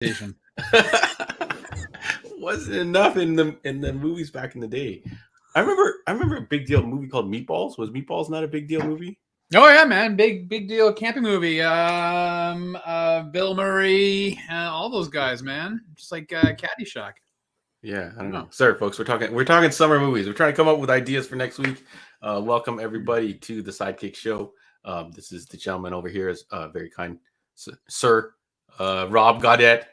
Station. Wasn't enough in the movies back in the day. I remember a big deal movie called Meatballs. Was Meatballs not a big deal movie? Oh yeah, man, big deal camping movie. Bill Murray, all those guys, man, just like Caddyshack. Yeah, I don't know. Sorry, folks. We're talking summer movies. We're trying to come up with ideas for next week. Welcome everybody to the Sidekick Show. This is the gentleman over here, is very kind Sir Rob Godet.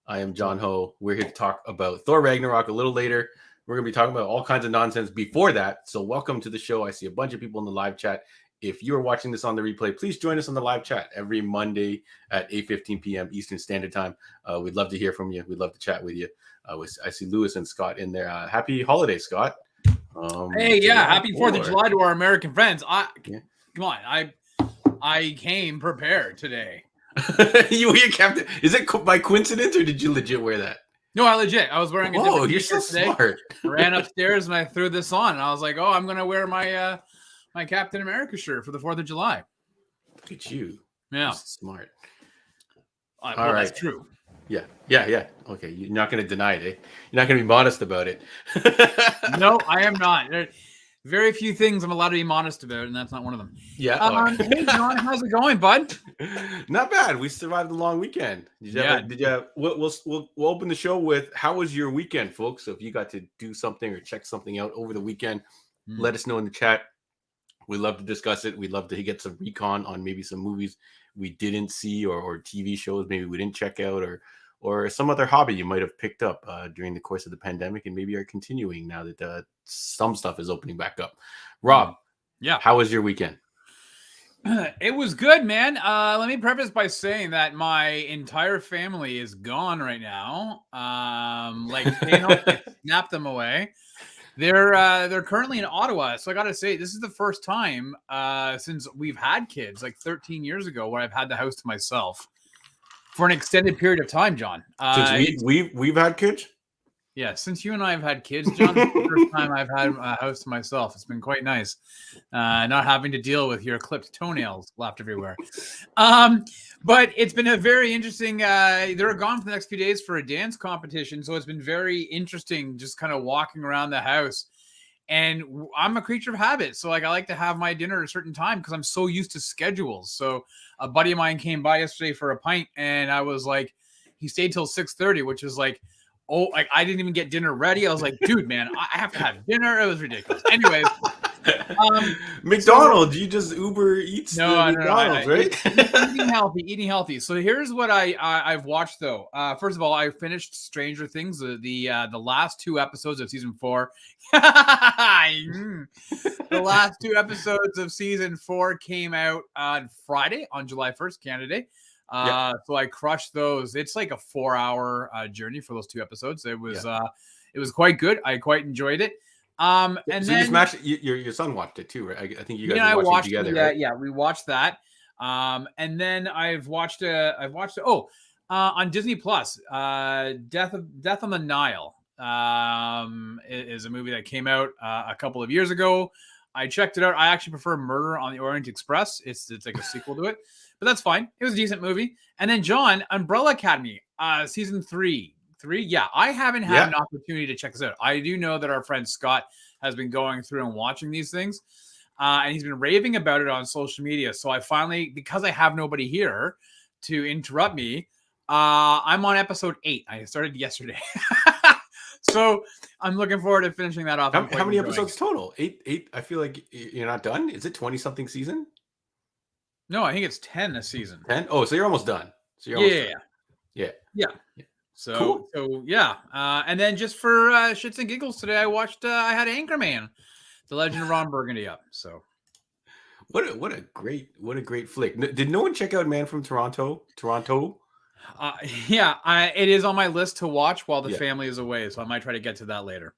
I am John Ho. We're here to talk about Thor Ragnarok a little later. We're going to be talking about all kinds of nonsense before that. So welcome to the show. I see a bunch of people in the live chat. If you are watching this on the replay, please join us on the live chat every Monday at 8:15 p.m. Eastern Standard Time. We'd love to hear from you. We'd love to chat with you. I see Lewis and Scott in there. Happy holiday, Scott. Hey, yeah, happy 4th of July to our American friends. Come on, I came prepared today. you kept it. Is it by coincidence or did you legit wear that? No, I was wearing a different you're so today. Smart. I ran upstairs and I threw this on and I was like, oh, I'm going to wear my my Captain America shirt for the 4th of July. Look at you. Yeah. You're smart. All right. That's true. Yeah. Okay, you're not going to deny it, eh? You're not going to be modest about it. No, I am not. There are very few things I'm allowed to be modest about, and that's not one of them. Yeah. Hey, John, how's it going, bud? Not bad. We survived a long weekend. We'll open the show with how was your weekend, folks? So if you got to do something or check something out over the weekend, let us know in the chat. We'd love to discuss it. We'd love to get some recon on maybe some movies we didn't see or TV shows maybe we didn't check out or some other hobby you might have picked up during the course of the pandemic and maybe are continuing now that some stuff is opening back up. Rob, how was your weekend? It was good, man. Let me preface by saying that my entire family is gone right now. They snapped them away. They're currently in Ottawa, so I gotta say this is the first time since we've had kids, like 13 years ago, where I've had the house to myself for an extended period of time, John. Since we've had kids? Yeah, since you and I have had kids, John, this is the first time I've had a house to myself. It's been quite nice, not having to deal with your clipped toenails left everywhere. But it's been a very interesting. They're gone for the next few days for a dance competition, so it's been very interesting just kind of walking around the house. And I'm a creature of habit, so I like to have my dinner at a certain time because I'm so used to schedules. So a buddy of mine came by yesterday for a pint, and I was like, he stayed till 6:30, which is like. Oh, like I didn't even get dinner ready. I was like, dude, man, I have to have dinner. It was ridiculous. Anyways, McDonald's, you just Uber Eats McDonald's, right? Eating healthy. So here's what I've watched though. First of all, I finished Stranger Things, the last 2 episodes of season 4. The last 2 episodes of season 4 came out on Friday, on July 1st, Canada Day. So I crushed those. It's like a 4-hour journey for those 2 episodes. It was quite good. I quite enjoyed it. And so then you smashed it. Your son watched it too, right? I think you guys watched it together. Right? Yeah, we watched that. And then I've watched on Disney Plus, Death on the Nile. Is a movie that came out a couple of years ago. I checked it out. I actually prefer Murder on the Orient Express. It's like a sequel to it. But that's fine. It was a decent movie. And then, John, Umbrella Academy, season 3. Yeah, I haven't had an opportunity to check this out. I do know that our friend Scott has been going through and watching these things. And he's been raving about it on social media. So I finally, because I have nobody here to interrupt me, I'm on episode 8. I started yesterday. So I'm looking forward to finishing that off. How many episodes total? 8? I feel like you're not done. Is it 20-something season? No, I think it's 10 a season. 10? Oh, so you're almost done. So you're Yeah. So, cool. And then just for shits and giggles today, I watched. I had Anchorman, The Legend of Ron Burgundy up. So, what a great flick. Did no one check out Man from Toronto? It is on my list to watch while the family is away, so I might try to get to that later.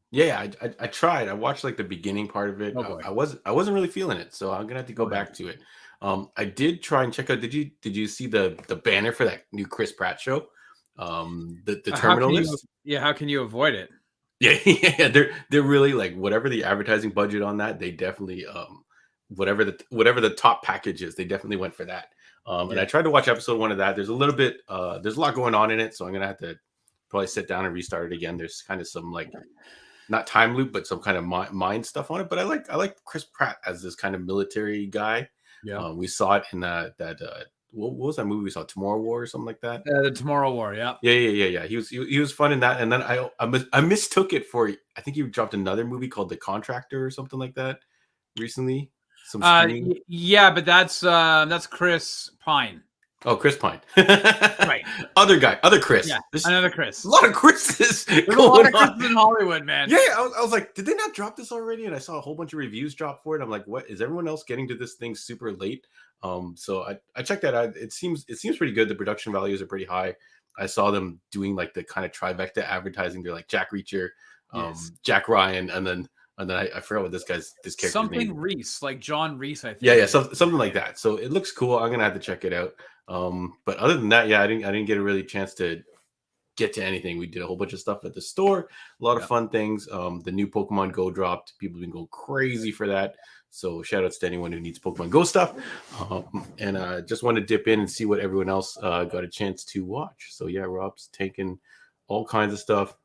Yeah, I tried. I watched like the beginning part of it. I wasn't really feeling it, so I'm gonna have to go back to it. I did try and check out. Did you see the banner for that new Chris Pratt show? The Terminal List. How can you avoid it? Yeah. They're really like whatever the advertising budget on that. They definitely whatever the top package is. They definitely went for that. And I tried to watch episode 1 of that. There's a little bit, there's a lot going on in it, so I'm gonna have to probably sit down and restart it again. There's kind of some like not time loop, but some kind of mind stuff on it. But I like Chris Pratt as this kind of military guy. Yeah, we saw it in that what was that movie we saw? Tomorrow War or something like that. The Tomorrow War. Yeah. He was fun in that, and then I mistook it for, I think he dropped another movie called The Contractor or something like that recently. Yeah, but that's Chris Pine. Oh, Chris Pine. Right. Other Chris. Yeah, another Chris. A lot of Chris's. There's a lot of Chris's in Hollywood, man. Yeah, I was like, did they not drop this already? And I saw a whole bunch of reviews drop for it. I'm like, what? Is everyone else getting to this thing super late? So I checked that out. It seems pretty good. The production values are pretty high. I saw them doing like the kind of trifecta advertising. They're like Jack Reacher, Jack Ryan, and then I forgot what this character's something name. Reese, like John Reese, I think. Yeah, something like that. So it looks cool. I'm gonna have to check it out. But other than that, I didn't get a really chance to get to anything. We did a whole bunch of stuff at the store, a lot of fun things. The new Pokemon Go dropped. People have been going crazy for that. So shout outs to anyone who needs Pokemon Go stuff. And just want to dip in and see what everyone else got a chance to watch. So yeah, Rob's taking all kinds of stuff.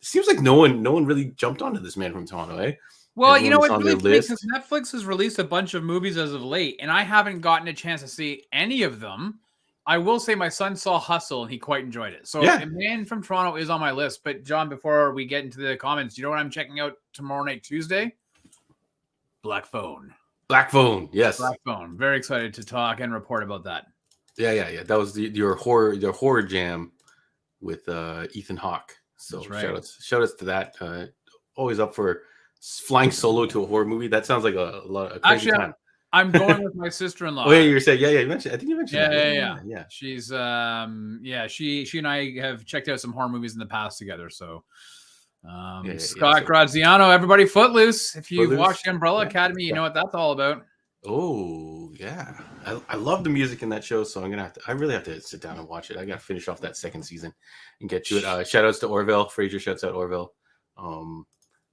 Seems like no one really jumped onto this Man from Toronto, eh? Well, you know what? Really because Netflix has released a bunch of movies as of late, and I haven't gotten a chance to see any of them. I will say my son saw Hustle, and he quite enjoyed it. So Man from Toronto is on my list. But John, before we get into the comments, you know what I'm checking out tomorrow night, Tuesday? Black Phone. Black Phone, yes. Black Phone. Very excited to talk and report about that. Yeah. That was your horror jam with Ethan Hawke. So right. shout outs to that. Always up for flying solo to a horror movie. That sounds like a crazy time. I'm going with my sister-in-law. Oh yeah, you were saying you mentioned. I think you mentioned. Yeah. She's she and I have checked out some horror movies in the past together. So Scott Graziano, everybody, Footloose. If you've watched Umbrella Academy, you know what that's all about. Oh yeah, I love the music in that show. So I really have to sit down and watch it. I got to finish off that second season and get to it. Shout outs to Orville. Fraser shouts out Orville.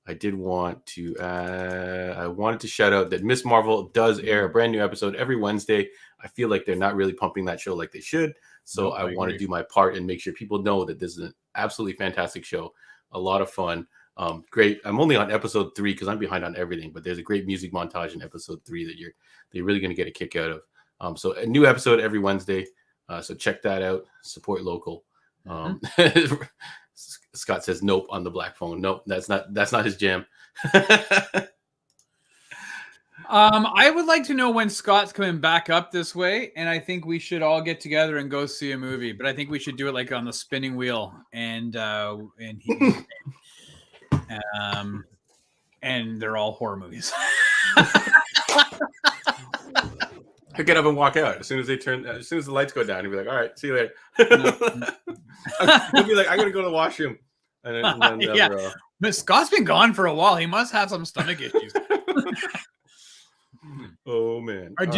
I did want to I wanted to shout out that Miss Marvel does air a brand new episode every Wednesday. I feel like they're not really pumping that show like they should. So I want to do my part and make sure people know that this is an absolutely fantastic show. A lot of fun. Great. I'm only on episode 3 because I'm behind on everything, but there's a great music montage in episode 3 that they're really going to get a kick out of. So a new episode every Wednesday. So check that out. Support local. Scott says nope on the Black Phone. Nope, that's not his jam. I would like to know when Scott's coming back up this way, and I think we should all get together and go see a movie. But I think we should do it like on the spinning wheel, and they're all horror movies. He'll get up and walk out as soon as the lights go down. He'll be like, "All right, see you later." He'll be like, "I gotta go to the washroom." And then But Scott's been gone for a while. He must have some stomach issues. Oh man! Are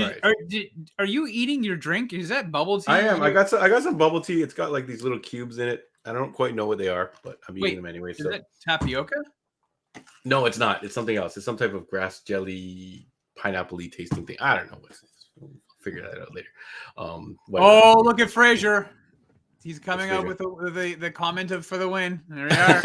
you eating your drink? Is that bubble tea? I am. I got some bubble tea. It's got like these little cubes in it. I don't quite know what they are, but I'm eating them anyway. Is that tapioca? No, it's not. It's something else. It's some type of grass jelly, pineapple-y tasting thing. I don't know what it is. We'll figure that out later. Look at Fraser. He's coming out with the comment for the win. There we are.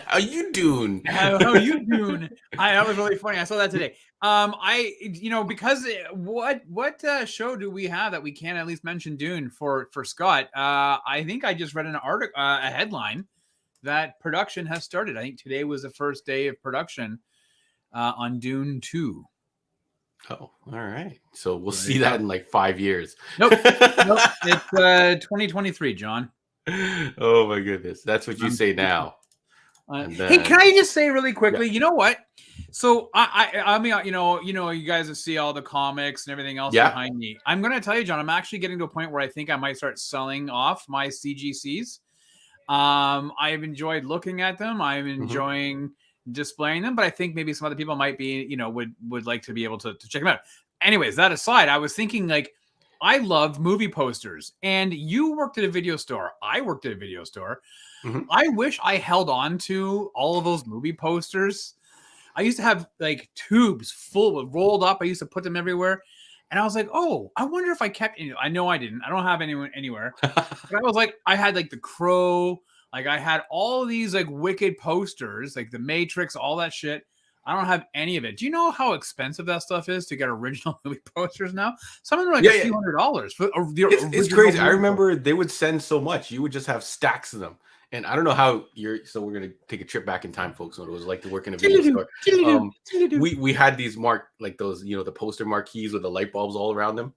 How you doing? How you doing? That was really funny. I saw that today. Because what show do we have that we can at least mention Dune for Scott? I think I just read an article, a headline that production has started. I think today was the first day of production on Dune 2. Oh, all right. So we'll see that in like 5 years. Nope. It's 2023, John. Oh my goodness. That's what you say now. Hey, can I just say really quickly? Yeah. You know what? So I mean, you guys see all the comics and everything else behind me. I'm going to tell you, John, I'm actually getting to a point where I think I might start selling off my CGCs. I've enjoyed looking at them. I'm enjoying displaying them, but I think maybe some other people might be, would like to be able to check them out. Anyways, that aside, I was thinking I love movie posters, and you worked at a video store. I worked at a video store. Mm-hmm. I wish I held on to all of those movie posters. I used to have tubes full rolled up. I used to put them everywhere. And I was like, oh, I wonder if I kept. I know I didn't. I don't have anyone anywhere. But I was like, I had like the Crow. Like I had all of these like wicked posters, like the Matrix, all that shit. I don't have any of it. Do you know how expensive that stuff is to get original movie posters now? Some of them are like a few $100s for the it's crazy. I remember they would send so much. You would just have stacks of them. And I don't know how so we're gonna take a trip back in time, folks, what it was like to work in a video store. We had these like those, the poster marquees with the light bulbs all around them.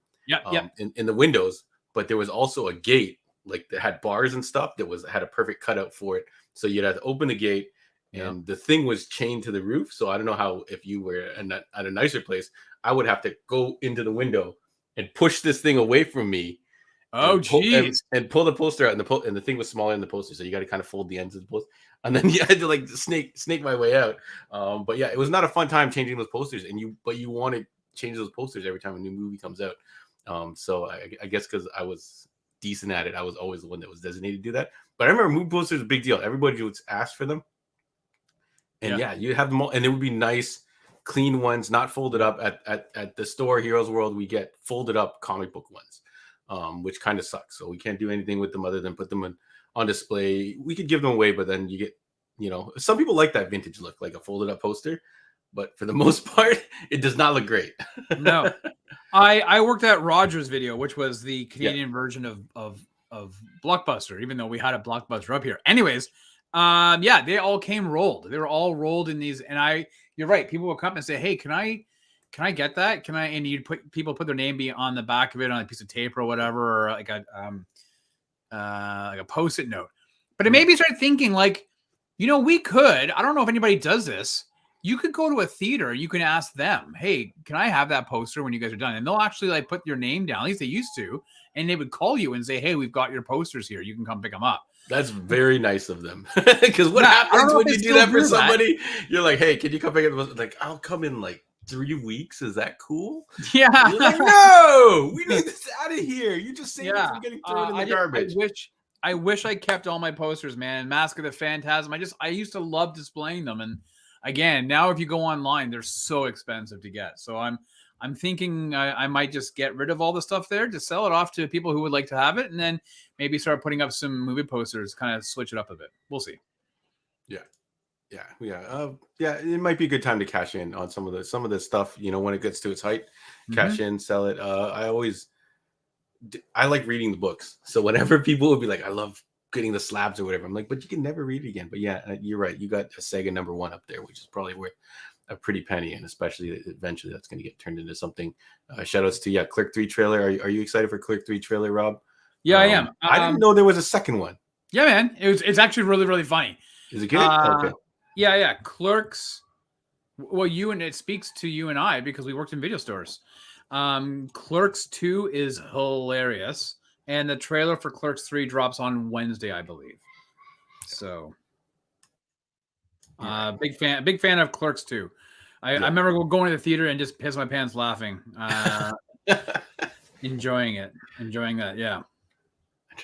In the windows, but there was also a gate like that had bars and stuff that had a perfect cutout for it. So you'd have to open the gate. And the thing was chained to the roof. So I don't know how, if you were at a nicer place, I would have to go into the window and push this thing away from me. Oh, geez. And pull the poster out. And the thing was smaller than the poster. So you got to kind of fold the ends of the poster. And then you had to like snake my way out. But yeah, it was not a fun time changing those posters. But you want to change those posters every time a new movie comes out. So I guess because I was decent at it, I was always the one that was designated to do that. But I remember movie posters was a big deal. Everybody would ask for them. And you have them all, and it would be nice, clean ones, not folded up. At the store, Heroes World, we get folded up comic book ones, which kind of sucks. So we can't do anything with them other than put them on display. We could give them away, but then you get, some people like that vintage look, like a folded up poster. But for the most part, it does not look great. No, I worked at Rogers Video, which was the Canadian version of Blockbuster, even though we had a Blockbuster up here. Anyways. They all came rolled. They were all rolled in these, and you're right. People will come and say, "Hey, can I get that? Can I?" And people put their name on the back of it on a piece of tape or whatever, or like a Post-it note. But it made me start thinking, like, we could. I don't know if anybody does this. You could go to a theater. You can ask them, "Hey, can I have that poster when you guys are done?" And they'll actually like put your name down. At least they used to, and they would call you and say, "Hey, we've got your posters here. You can come pick them up." That's very nice of them. Because what happens when you do that for somebody? You're like, hey, can you come pick it up? Like, I'll come in like 3 weeks. Is that cool? Yeah. You're like, no, we need this out of here. You just saved it from getting thrown in the garbage. I wish I kept all my posters, man. Mask of the Phantasm. I used to love displaying them. And again, now if you go online, they're so expensive to get. So I'm thinking I might just get rid of all the stuff there to sell it off to people who would like to have it, and then maybe start putting up some movie posters, kind of switch it up a bit. We'll see. Yeah. It might be a good time to cash in on some of the stuff. When it gets to its height, cash in, sell it. I like reading the books, so whenever people would be like, "I love getting the slabs or whatever," I'm like, "But you can never read it again." But yeah, you're right. You got a Sega #1 up there, which is probably worth a pretty penny, and especially eventually that's going to get turned into something. Shout outs to Clerk 3 trailer. Are you excited for Clerk 3 trailer, Rob? Yeah, I am. I didn't know there was a second one. Yeah, man, it's actually really, really funny. Is it good? Okay. Yeah. Clerks. Well, it speaks to you and I because we worked in video stores. Clerks 2 is hilarious, and the trailer for Clerks 3 drops on Wednesday, I believe. So. Big fan of Clerks 2. I remember going to the theater and just piss my pants laughing. Enjoying that. Yeah.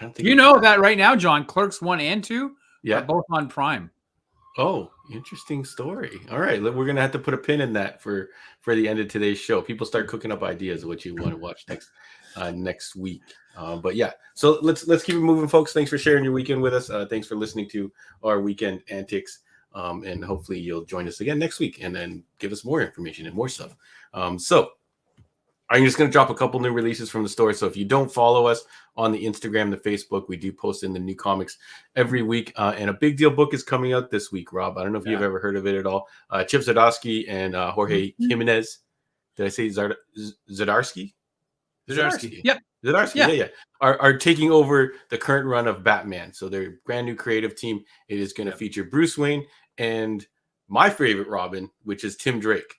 That right now, John, Clerks 1 and 2 are both on Prime. Oh, interesting story. All right. We're going to have to put a pin in that for the end of today's show. People start cooking up ideas of what you want to watch next week. But yeah, so let's keep it moving, folks. Thanks for sharing your weekend with us. Thanks for listening to our weekend antics. And hopefully you'll join us again next week and then give us more information and more stuff. So I'm just going to drop a couple new releases from the store. So if you don't follow us on the Instagram, the Facebook, we do post in the new comics every week. And a big deal book is coming out this week, Rob. I don't know if you've ever heard of it at all. Chip Zdarsky and Jorge Jimenez. Did I say Zdarsky? Zdarsky. Yep. Zdarsky, yeah. Are taking over the current run of Batman. So they're a brand new creative team. It is going to feature Bruce Wayne and my favorite Robin, which is Tim Drake.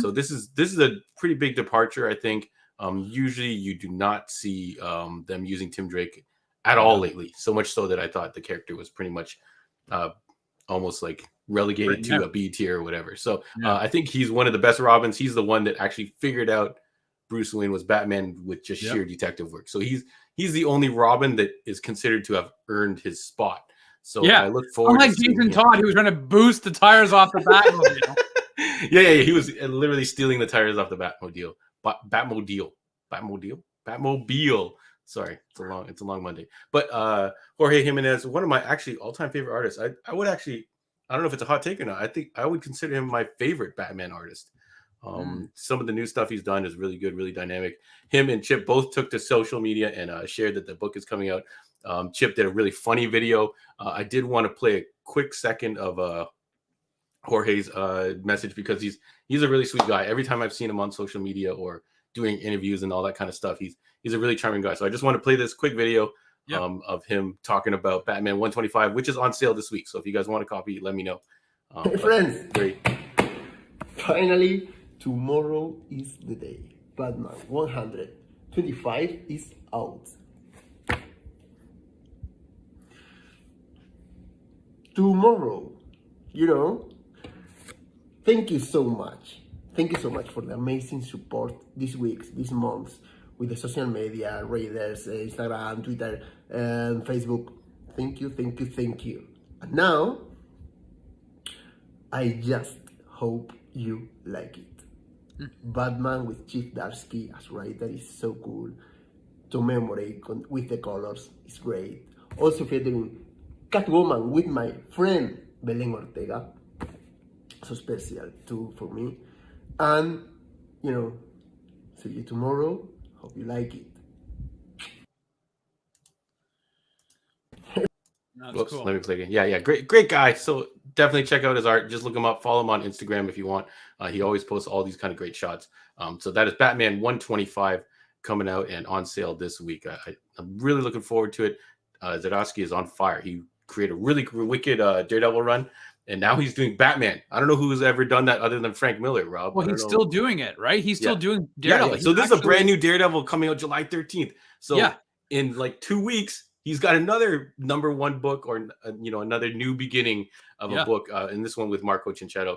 So this is a pretty big departure, I think. Usually you do not see them using Tim Drake at all lately. So much so that I thought the character was pretty much almost like relegated to a B tier or whatever. So I think he's one of the best Robins. He's the one that actually figured out Bruce Wayne was Batman with just sheer detective work. So he's the only Robin that is considered to have earned his spot. So I look forward. Unlike Jason Todd, who was trying to boost the tires off the Batmobile. Yeah. He was literally stealing the tires off the Batmobile. Batmobile. Sorry, it's a long Monday. But Jorge Jimenez, one of my actually all-time favorite artists. I would actually, I don't know if it's a hot take or not. I think I would consider him my favorite Batman artist. Some of the new stuff he's done is really good, really dynamic. Him and Chip both took to social media and shared that the book is coming out. Chip did a really funny video. I did want to play a quick second of Jorge's message because he's a really sweet guy. Every time I've seen him on social media or doing interviews and all that kind of stuff, he's a really charming guy. So I just want to play this quick video of him talking about Batman 125, which is on sale this week. So if you guys want a copy, let me know. Hey friends, great. Finally, tomorrow is the day. Batman 125 is out. Tomorrow, thank you so much. Thank you so much for the amazing support this week, this month, with the social media, Raiders, Instagram, Twitter, and Facebook. Thank you. And now, I just hope you like it. Batman with Chief Darsky as writer is so cool. To commemorate with the colors is great. Also featuring Catwoman with my friend Belén Ortega. So special too for me. And, see you tomorrow. Hope you like it. Whoops, cool. Let me play again. Yeah, great guy. So definitely check out his art. Just look him up. Follow him on Instagram if you want. He always posts all these kind of great shots. So that is Batman 125 coming out and on sale this week. I'm really looking forward to it. Zdarsky is on fire. He created a really wicked Daredevil run, and now he's doing Batman. I don't know who's ever done that other than Frank Miller, Rob. Well, he's still doing it, right? He's still doing Daredevil. Yeah. So this is a brand new Daredevil coming out July 13th. So in like 2 weeks, he's got another #1 book or, another new beginning of a book. And this one with Marco Cinchetto,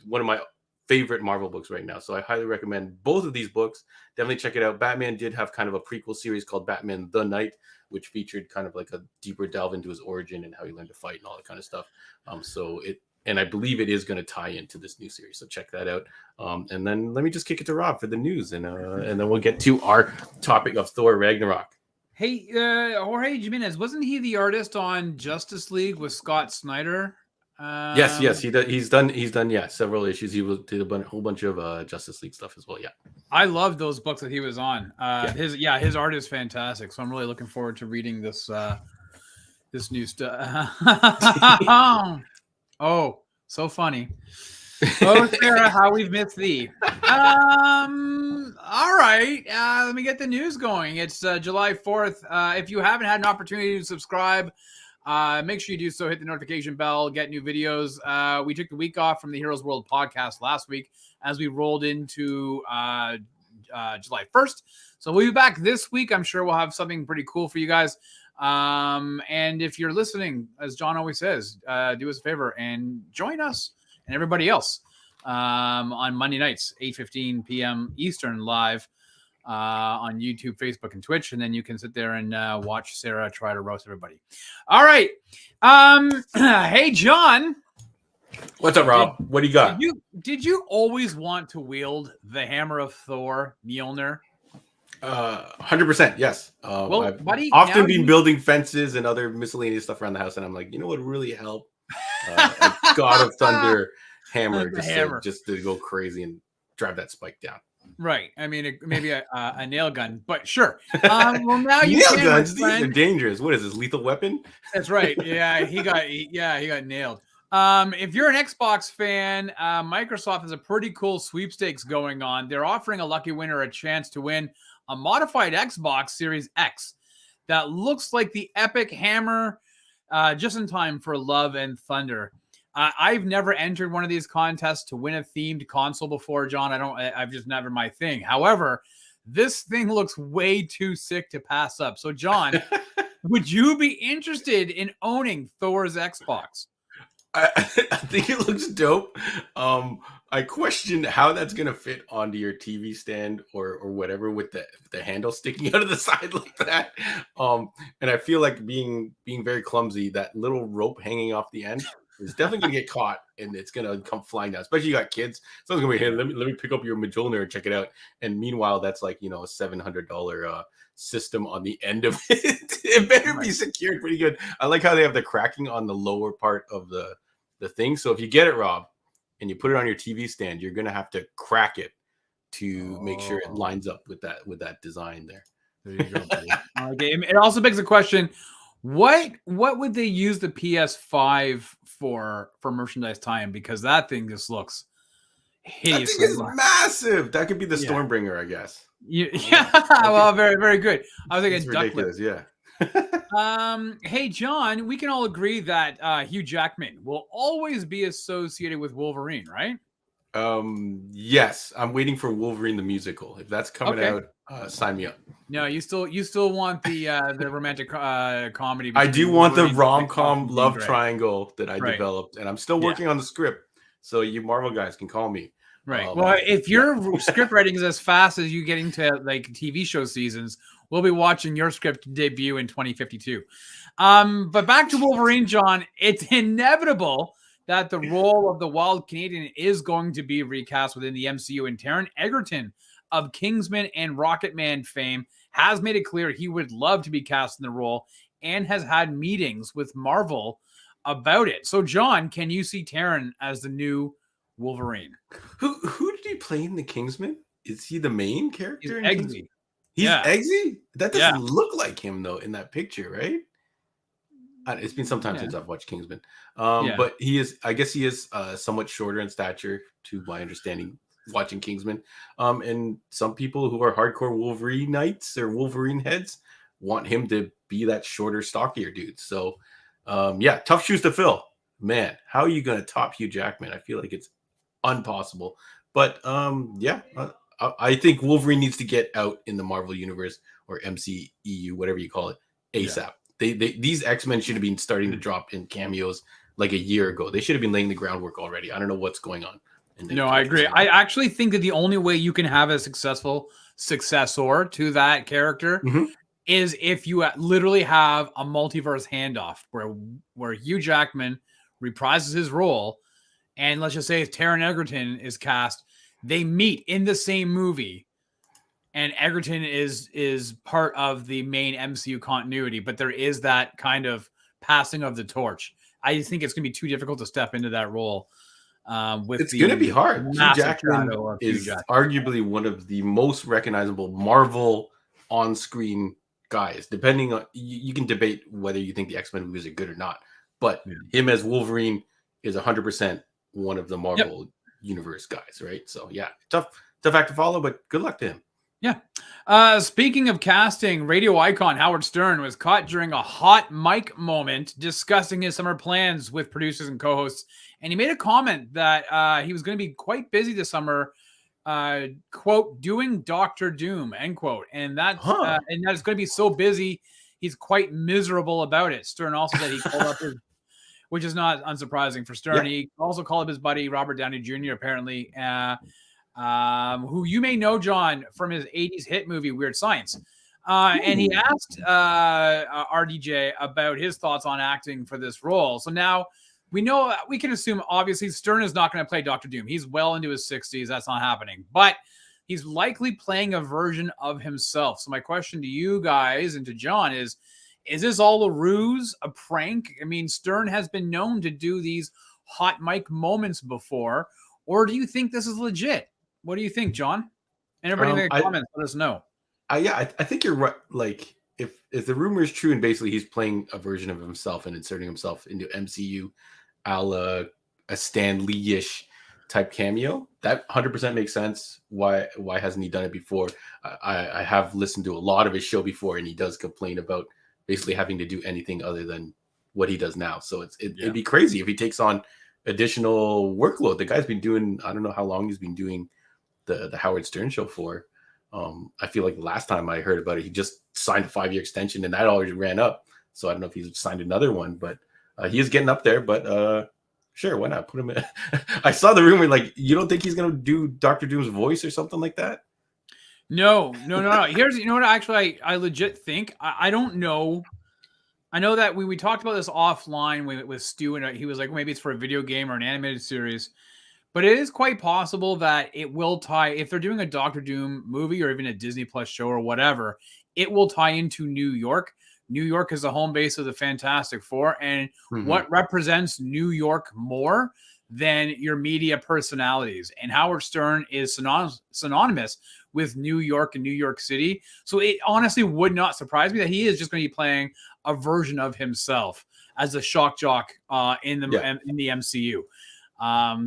one of my favorite Marvel books right now. So I highly recommend both of these books. Definitely check it out. Batman did have kind of a prequel series called Batman the Knight, which featured kind of like a deeper delve into his origin and how he learned to fight and all that kind of stuff. And I believe it is going to tie into this new series. So check that out. And then let me just kick it to Rob for the news, and then we'll get to our topic of Thor Ragnarok. Hey, Jorge Jimenez, wasn't he the artist on Justice League with Scott Snyder? Yes, he's done several issues. He did a whole bunch of Justice League stuff as well. Yeah, I love those books that he was on. His art is fantastic. So I'm really looking forward to reading this new stuff. Oh, so funny. Oh, Sarah, how we've missed thee. All right. Let me get the news going. It's July 4th. If you haven't had an opportunity to subscribe, make sure you do so. Hit the notification bell, get new videos. We took the week off from the Heroes World podcast last week as we rolled into July 1st. So we'll be back this week. I'm sure we'll have something pretty cool for you guys. And if you're listening, as John always says, do us a favor and join us and everybody else on Monday nights, 8:15 p.m. Eastern live on YouTube, Facebook, and Twitch. And then you can sit there and watch Sarah try to roast everybody. All right. Hey, John. What's up, Rob? What do you got? Did you always want to wield the hammer of Thor, Mjolnir? 100%, yes. Well, I've buddy, often been building fences and other miscellaneous stuff around the house, and I'm like, what would really help? A God of Thunder hammer, just to go crazy and drive that spike down. Right. I mean, maybe a nail gun, but sure. Well, now you nail guns. These are dangerous. What is this? Lethal weapon? That's right. Yeah, he got nailed. If you're an Xbox fan, Microsoft has a pretty cool sweepstakes going on. They're offering a lucky winner a chance to win a modified Xbox Series X that looks like the epic hammer, just in time for Love and Thunder. I've never entered one of these contests to win a themed console before, John. I've just never my thing. However, this thing looks way too sick to pass up. So, John, would you be interested in owning Thor's Xbox? I think it looks dope. I question how that's gonna fit onto your TV stand or whatever with the handle sticking out of the side like that. And I feel like being very clumsy, that little rope hanging off the end It's definitely gonna get caught, and it's gonna come flying down. Especially you got kids. Someone's gonna be, hey, let me pick up your Mjolnir and check it out. And meanwhile, that's like a $700 system on the end of it. It better be secured pretty good. I like how they have the cracking on the lower part of the thing. So if you get it, Rob, and you put it on your TV stand, you're gonna have to crack it to make sure it lines up with that design there. There you go. Okay. It also begs the question: what would they use the PS5 for merchandise tie-in? Because that thing just looks hideous. That thing is massive. That could be the Stormbringer, I guess. Yeah. Well, very, very good. I was thinking ridiculous. Yeah. Hey, John, we can all agree that Hugh Jackman will always be associated with Wolverine, right? Yes. I'm waiting for Wolverine the musical. If that's coming out, sign me up. No, you still want the romantic comedy. I do want the rom-com love triangle that I developed, and I'm still working on the script. So you Marvel guys can call me. Right. Well, if your script writing is as fast as you getting to like TV show seasons, we'll be watching your script debut in 2052. But back to Wolverine, John. It's inevitable that the role of the Wild Canadian is going to be recast within the MCU, and Taron Egerton of Kingsman and Rocketman fame has made it clear he would love to be cast in the role and has had meetings with Marvel about it. So, John, can you see Taron as the new Wolverine? Who did he play in the Kingsman? Is he the main character? He's Eggsy. He's Eggsy? That doesn't look like him though in that picture, right? It's been some time since I've watched Kingsman. But I guess he is somewhat shorter in stature, to my understanding, watching Kingsman. And some people who are hardcore Wolverine-ites or Wolverine heads want him to be that shorter, stockier dude. So, tough shoes to fill. Man, how are you going to top Hugh Jackman? I feel like it's impossible. But, I think Wolverine needs to get out in the Marvel Universe or MCEU, whatever you call it, ASAP. Yeah. These X-Men should have been starting to drop in cameos like a year ago. They should have been laying the groundwork already. I don't know what's going on. No, I agree. I actually think that the only way you can have a successful successor to that character is if you literally have a multiverse handoff where Hugh Jackman reprises his role, and let's just say Taron Egerton is cast. They meet in the same movie, and Egerton is part of the main MCU continuity, but there is that kind of passing of the torch. I think it's going to be too difficult to step into that role. It's going to be hard. Hugh Jackman is arguably one of the most recognizable Marvel on-screen guys. Depending on, you can debate whether you think the X-Men movies are good or not, but him as Wolverine is 100% one of the Marvel universe guys, right? So tough act to follow, but good luck to him. Yeah. Speaking of casting, radio icon Howard Stern was caught during a hot mic moment discussing his summer plans with producers and co-hosts. And he made a comment that he was going to be quite busy this summer, quote, doing Dr. Doom, end quote. And that's going to be so busy, he's quite miserable about it. Stern also said he called up his, which is not unsurprising for Stern. He also called up his buddy Robert Downey Jr. apparently, who you may know, John, from his 80s hit movie Weird Science. And he asked RDJ about his thoughts on acting for this role. So now we can assume, obviously, Stern is not going to play Dr. Doom. He's well into his 60s. That's not happening. But he's likely playing a version of himself. So my question to you guys and to John is this all a ruse, a prank? I mean, Stern has been known to do these hot mic moments before. Or do you think this is legit? What do you think, John? Anybody in the comments, let us know. I think you're right. Like, if the rumor is true and basically he's playing a version of himself and inserting himself into MCU a la a Stan Lee-ish type cameo, that 100% makes sense. Why hasn't he done it before? I have listened to a lot of his show before, and he does complain about basically having to do anything other than what he does now. So it'd be crazy if he takes on additional workload. The guy's been doing, I don't know how long he's been doing the Howard Stern show for. I feel like the last time I heard about it, he just signed a 5-year extension, and that already ran up. So I don't know if he's signed another one, but he is getting up there. But sure, why not put him in? I saw the rumor, like, you don't think he's going to do Dr. Doom's voice or something like that? No. Here's, you know what? Actually, I legit think, I don't know I know that we talked about this offline with Stu, and he was like, maybe it's for a video game or an animated series. But it is quite possible that it will tie, if they're doing a Doctor Doom movie or even a Disney Plus show or whatever, it will tie into New York. New York is the home base of the Fantastic Four. And what represents New York more than your media personalities? And Howard Stern is synonymous with New York and New York City. So it honestly would not surprise me that he is just going to be playing a version of himself as a shock jock in the MCU.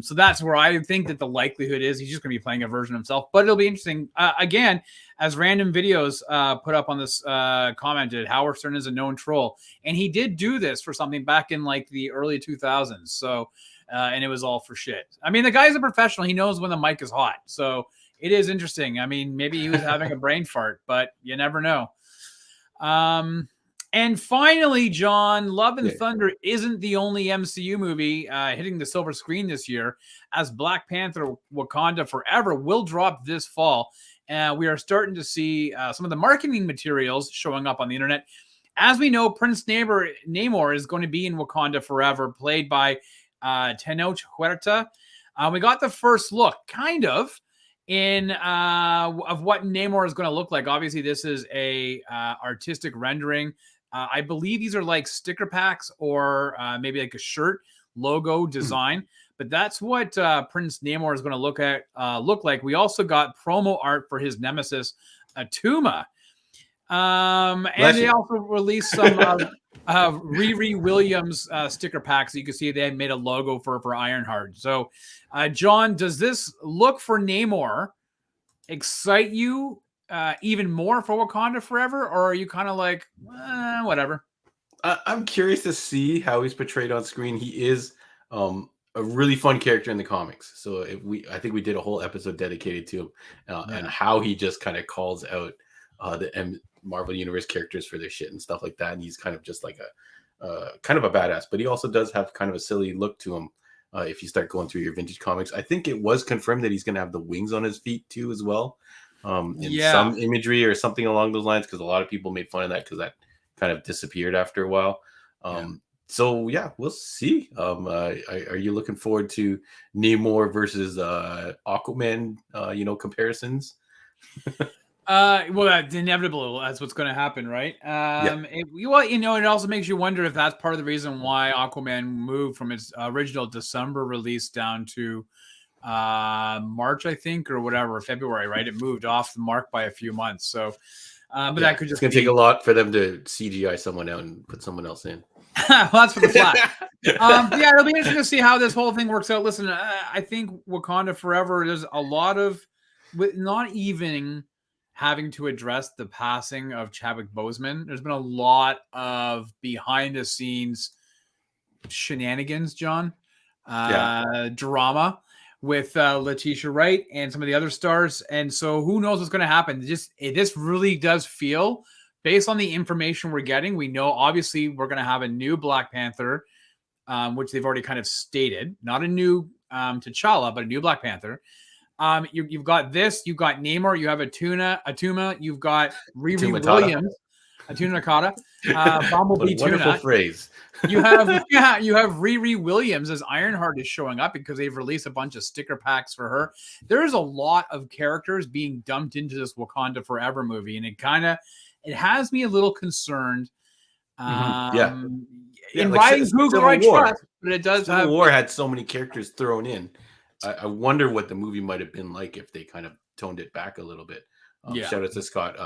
So that's where I think that the likelihood is he's just going to be playing a version of himself. But it'll be interesting. Again, as random videos put up on this commented, Howard Stern is a known troll. And he did do this for something back in like the early 2000s. So, and it was all for shit. I mean, the guy's a professional. He knows when the mic is hot. So it is interesting. I mean, maybe he was having a brain fart, but you never know. And finally, John, Love and Thunder isn't the only MCU movie hitting the silver screen this year, as Black Panther Wakanda Forever will drop this fall. We are starting to see some of the marketing materials showing up on the internet. As we know, Prince Namor is going to be in Wakanda Forever, played by Tenoch Huerta. We got the first look, kind of, of what Namor is going to look like. Obviously, this is a artistic rendering. I believe these are like sticker packs or maybe like a shirt logo design, but that's what Prince Namor is going to look like. We also got promo art for his nemesis, Atuma. And they also released some Riri Williams sticker packs. You can see they made a logo for Ironheart. So, John, does this look for Namor excite you even more for Wakanda Forever, or are you kind of like, whatever? I'm curious to see how he's portrayed on screen. He is a really fun character in the comics. So I think we did a whole episode dedicated to him and how he just kind of calls out the Marvel Universe characters for their shit and stuff like that. And he's kind of just like a kind of a badass, but he also does have kind of a silly look to him. If you start going through your vintage comics, I think it was confirmed that he's going to have the wings on his feet too, as well. In some imagery or something along those lines, because a lot of people made fun of that because that kind of disappeared after a while. So yeah, we'll see. Are you looking forward to Namor versus Aquaman comparisons? Well, that's inevitable. That's what's going to happen, right? It also makes you wonder if that's part of the reason why Aquaman moved from its original December release down to March, I think, or whatever, February, right? It moved off the mark by a few months. So, but that could just it's going to take a lot for them to CGI someone out and put someone else in. Well, that's for the Flash. It'll be interesting to see how this whole thing works out. Listen, I think Wakanda Forever, there's a lot of, with not even having to address the passing of Chadwick Boseman, there's been a lot of behind the scenes shenanigans, John, drama with Letitia Wright and some of the other stars. And so who knows what's going to happen. This really does feel, based on the information we're getting, we know obviously we're going to have a new Black Panther, which they've already kind of stated, not a new T'Challa, but a new Black Panther. You've got this, you've got Namor, you have Atuma, you've got Riri Williams, Atuna Nakata, Bumblebee Tuna. Wonderful phrase. you have Riri Williams as Ironheart is showing up because they've released a bunch of sticker packs for her. There's a lot of characters being dumped into this Wakanda Forever movie, and it has me a little concerned. In writing Google, I trust, but it does Civil War had so many characters thrown in. I wonder what the movie might have been like if they kind of toned it back a little bit. Shout out to Scott.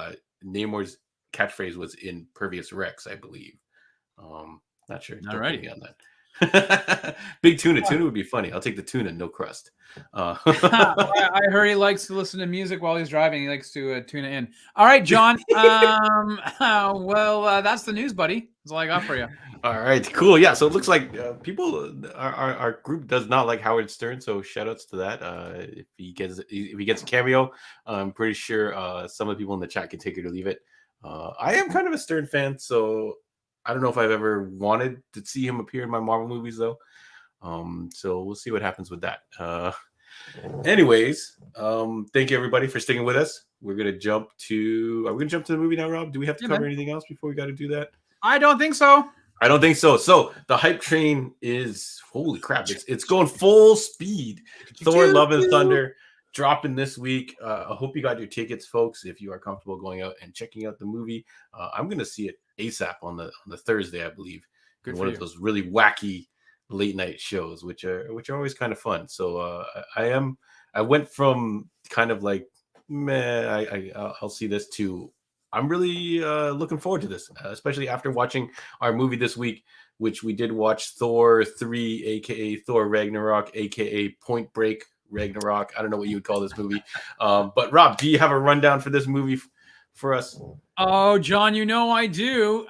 Namor's catchphrase was "Impervious Rex," I believe. Not sure. Don't quote me on that. Big tuna. Tuna would be funny. I'll take the tuna, no crust. I heard he likes to listen to music while he's driving. He likes to tuna in. All right, John. That's the news, buddy. That's all I got for you. All right, cool. Yeah, so it looks like our group does not like Howard Stern, so shout outs to that. If he gets a cameo, I'm pretty sure some of the people in the chat can take it or leave it. I am kind of a Stern fan, so I don't know if I've ever wanted to see him appear in my Marvel movies, though. So we'll see what happens with that. Anyways, thank you everybody for sticking with us. Are we gonna jump to the movie now, Rob? Do we have to cover anything else before we got to do that? I don't think so. I don't think so. So the hype train is holy crap! It's going full speed. Thor: Love and Thunder dropping this week. I hope you got your tickets, folks. If you are comfortable going out and checking out the movie, I'm going to see it ASAP on the Thursday, I believe. Good one of those really wacky late night shows, which are always kind of fun. So I went from kind of like meh, I'll see this to I'm really looking forward to this, especially after watching our movie this week, which we did watch Thor 3, aka Thor Ragnarok, aka Point Break Ragnarok. I don't know what you would call this movie. But Rob, do you have a rundown for this movie for us? Oh, John, you know I do.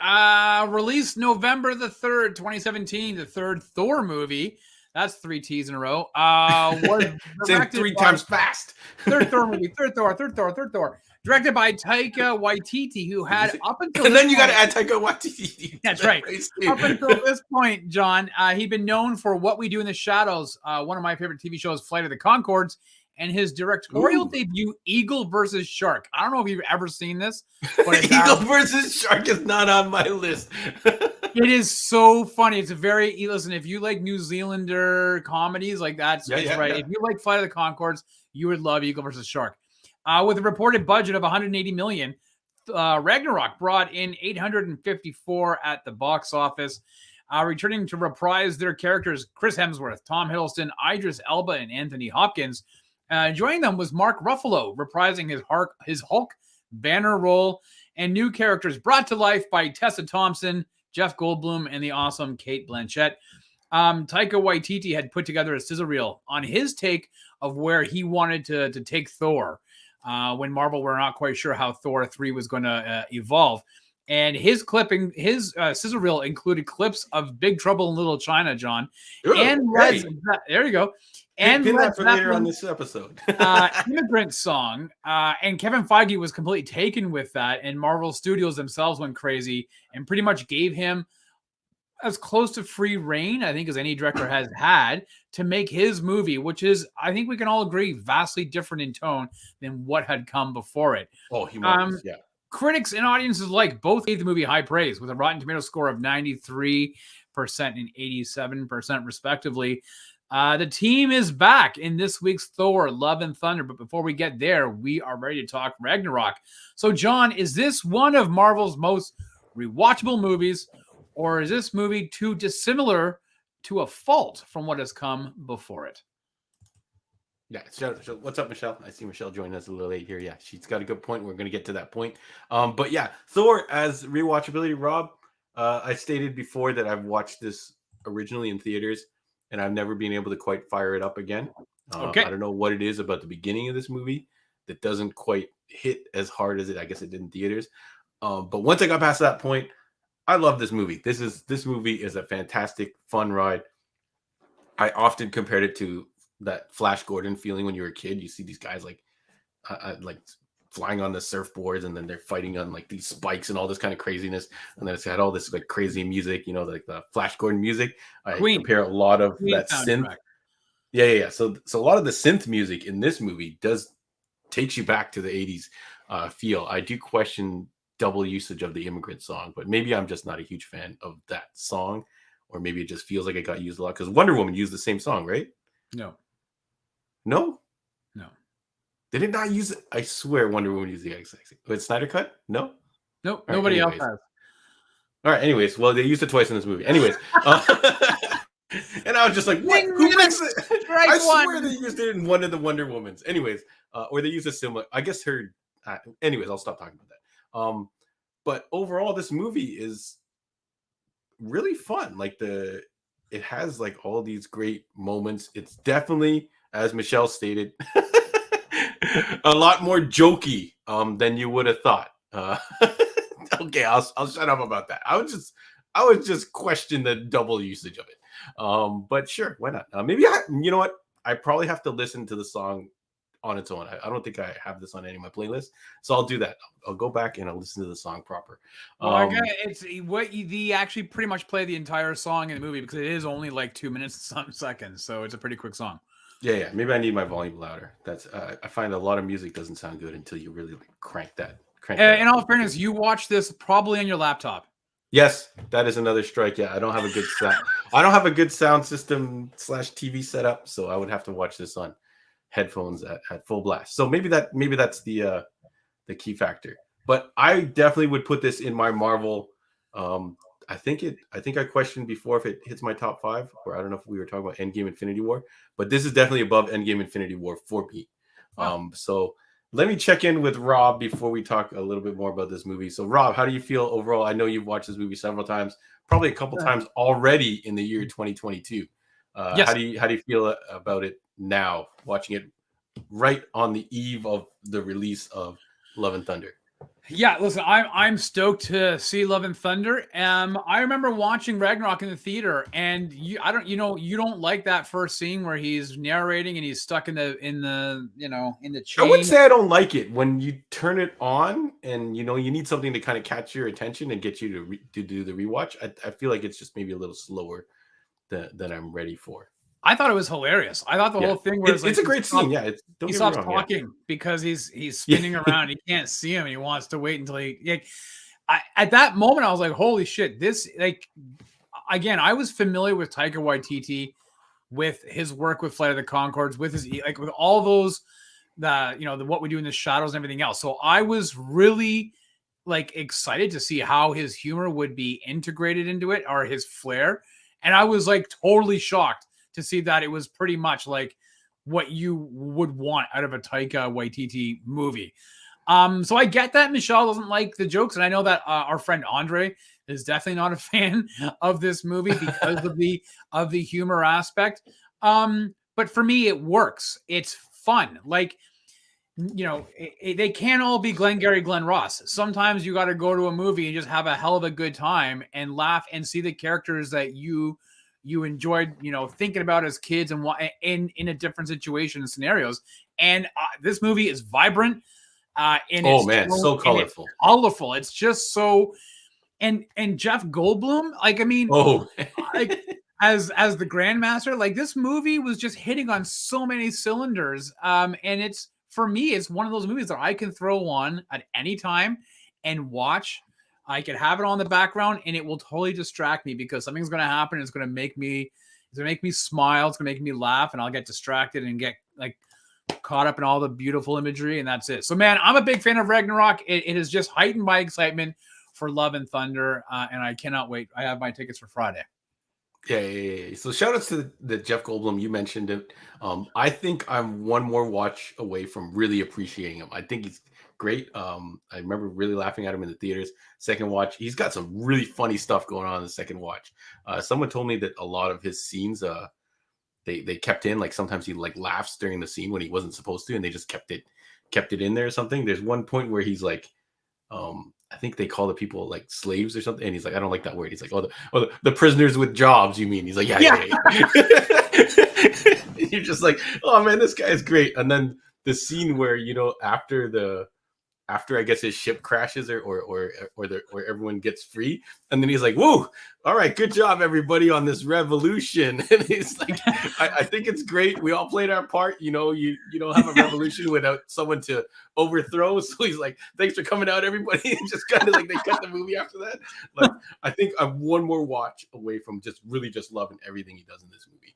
Released November the 3rd, 2017, the third Thor movie. That's 3 T's in a row. Was saying 3 times fast. Third Thor movie. Third Thor. Directed by Taika Waititi, who had up until and then you got to add Taika Waititi. That's right. Up until this point, John, he'd been known for What We Do in the Shadows, one of my favorite TV shows, Flight of the Conchords, and his directorial debut, Eagle versus Shark. I don't know if you've ever seen this, but Eagle versus Shark is not on my list. It is so funny. It's a very listen. If you like New Zealander comedies, like that's right. Yeah. If you like Flight of the Conchords, you would love Eagle versus Shark. With a reported budget of 180 million, Ragnarok brought in 854 at the box office. Returning to reprise their characters, Chris Hemsworth, Tom Hiddleston, Idris Elba, and Anthony Hopkins. Joining them was Mark Ruffalo, reprising his Hulk banner role, and new characters brought to life by Tessa Thompson, Jeff Goldblum, and the awesome Cate Blanchett. Taika Waititi had put together a sizzle reel on his take of where he wanted to take Thor when Marvel were not quite sure how Thor 3 was going to evolve. And his sizzle reel included clips of Big Trouble in Little China, John. Ooh, and there you go. And that for later on this episode. Immigrant Song. And Kevin Feige was completely taken with that. And Marvel Studios themselves went crazy and pretty much gave him as close to free reign, I think, as any director has had to make his movie, which is, I think we can all agree, vastly different in tone than what had come before it. Oh, humongous, yeah. Critics and audiences alike both gave the movie high praise with a Rotten Tomatoes score of 93% and 87% respectively. The team is back in this week's Thor, Love and Thunder. But before we get there, we are ready to talk Ragnarok. So, John, is this one of Marvel's most rewatchable movies, or is this movie too dissimilar to a fault from what has come before it? Yeah. So what's up, Michelle? I see Michelle joining us a little late here. Yeah, she's got a good point. We're going to get to that point. But yeah, Thor as rewatchability, Rob, I stated before that I've watched this originally in theaters, and I've never been able to quite fire it up again. Okay. I don't know what it is about the beginning of this movie that doesn't quite hit as hard as I guess it did in theaters. But once I got past that point, I love this movie. This movie is a fantastic, fun ride. I often compared it to that Flash Gordon feeling when you were a kid. You see these guys like flying on the surfboards, and then they're fighting on like these spikes and all this kind of craziness. And then it's had all this like crazy music, like the Flash Gordon music. I compare a lot of that synth. Yeah. So a lot of the synth music in this movie takes you back to the 80s feel. I do question double usage of the Immigrant Song, but maybe I'm just not a huge fan of that song, or maybe it just feels like it got used a lot because Wonder Woman used the same song, right? No. They did not use it. I swear Wonder Woman used the exact same. But Snyder Cut? No. Nope. Nobody else has. All right. Anyways, well, they used it twice in this movie. Anyways, and I was just like, what? Who makes it? I swear they used it in one of the Wonder Womans. Anyways, or they used a similar. I guess her. Anyways, I'll stop talking about that. But overall, this movie is really fun. Like it has like all these great moments. It's definitely, as Michelle stated, a lot more jokey than you would have thought. Okay, I'll shut up about that. I would just question the double usage of it. But sure, why not? Maybe you know what? I probably have to listen to the song on its own. I don't think I have this on any of my playlists, so I'll do that. I'll go back and I'll listen to the song proper. It's what they actually pretty much play the entire song in the movie because it is only like 2 minutes and some seconds, so it's a pretty quick song. Yeah. Maybe I need my volume louder. That's I find a lot of music doesn't sound good until you really like crank that. In all fairness, you watch this probably on your laptop. Yes, that is another strike. Yeah, I don't have a good sound. I don't have a good sound system / TV setup, so I would have to watch this on headphones at full blast. So maybe that's the key factor. But I definitely would put this in my Marvel. I think I questioned before if it hits my top 5, or I don't know if we were talking about Endgame Infinity War, but this is definitely above Endgame Infinity War for me. Wow. So let me check in with Rob before we talk a little bit more about this movie. So Rob, how do you feel overall? I know you've watched this movie several times, probably a couple times already in the year 2022. Yes. How do you feel about it now, watching it right on the eve of the release of Love and Thunder? Yeah, listen, I'm stoked to see Love and Thunder. I remember watching Ragnarok in the theater, and you don't like that first scene where he's narrating and he's stuck in the chain. I wouldn't say I don't like it when you turn it on, and you need something to kind of catch your attention and get you to do the rewatch. I feel like it's just maybe a little slower than I'm ready for. I thought it was hilarious. I thought the whole thing was it's a great scene. Yeah, he stops talking because he's spinning around. He can't see him. And he wants to wait until at that moment I was like, holy shit! This again. I was familiar with Taika Waititi, with his work with Flight of the Conchords, with his with all those the What We Do in the Shadows and everything else. So I was really excited to see how his humor would be integrated into it, or his flair, and I was totally shocked to see that it was pretty much like what you would want out of a Taika Waititi movie. So I get that Michelle doesn't like the jokes, and I know that our friend Andre is definitely not a fan of this movie because of the humor aspect. But for me, it works. It's fun. They can't all be Glengarry Glen Ross. Sometimes you got to go to a movie and just have a hell of a good time and laugh and see the characters that you enjoyed, thinking about as kids and in a different situation and scenarios. And this movie is vibrant. So colorful. Colorful. It's just so, and Jeff Goldblum, as the Grandmaster, this movie was just hitting on so many cylinders. And for me, it's one of those movies that I can throw on at any time and watch. I could have it on the background and it will totally distract me because something's going to happen. It's going to make me smile. It's going to make me laugh, and I'll get distracted and get caught up in all the beautiful imagery, and that's it. So, man, I'm a big fan of Ragnarok. It is just heightened my excitement for Love and Thunder, and I cannot wait. I have my tickets for Friday. Yeah. So shout outs to the Jeff Goldblum. You mentioned it. I think I'm one more watch away from really appreciating him. I think he's great. I remember really laughing at him in the theaters. Second watch, he's got some really funny stuff going on in the second watch. Someone told me that a lot of his scenes, they kept in, sometimes he laughs during the scene when he wasn't supposed to, and they just kept it in there or something. There's one point where he's I think they call the people slaves or something, and he's like, I don't like that word. He's like, the prisoners with jobs, you mean? He's like, yeah. You're just like, oh man, this guy is great. And then the scene where after I guess his ship crashes or everyone gets free, and then he's like, whoa, all right, good job everybody on this revolution. And he's like, I think it's great. We all played our part. You don't have a revolution without someone to overthrow. So he's like, thanks for coming out, everybody. And just kind of they cut the movie after that. I think I'm one more watch away from just loving everything he does in this movie.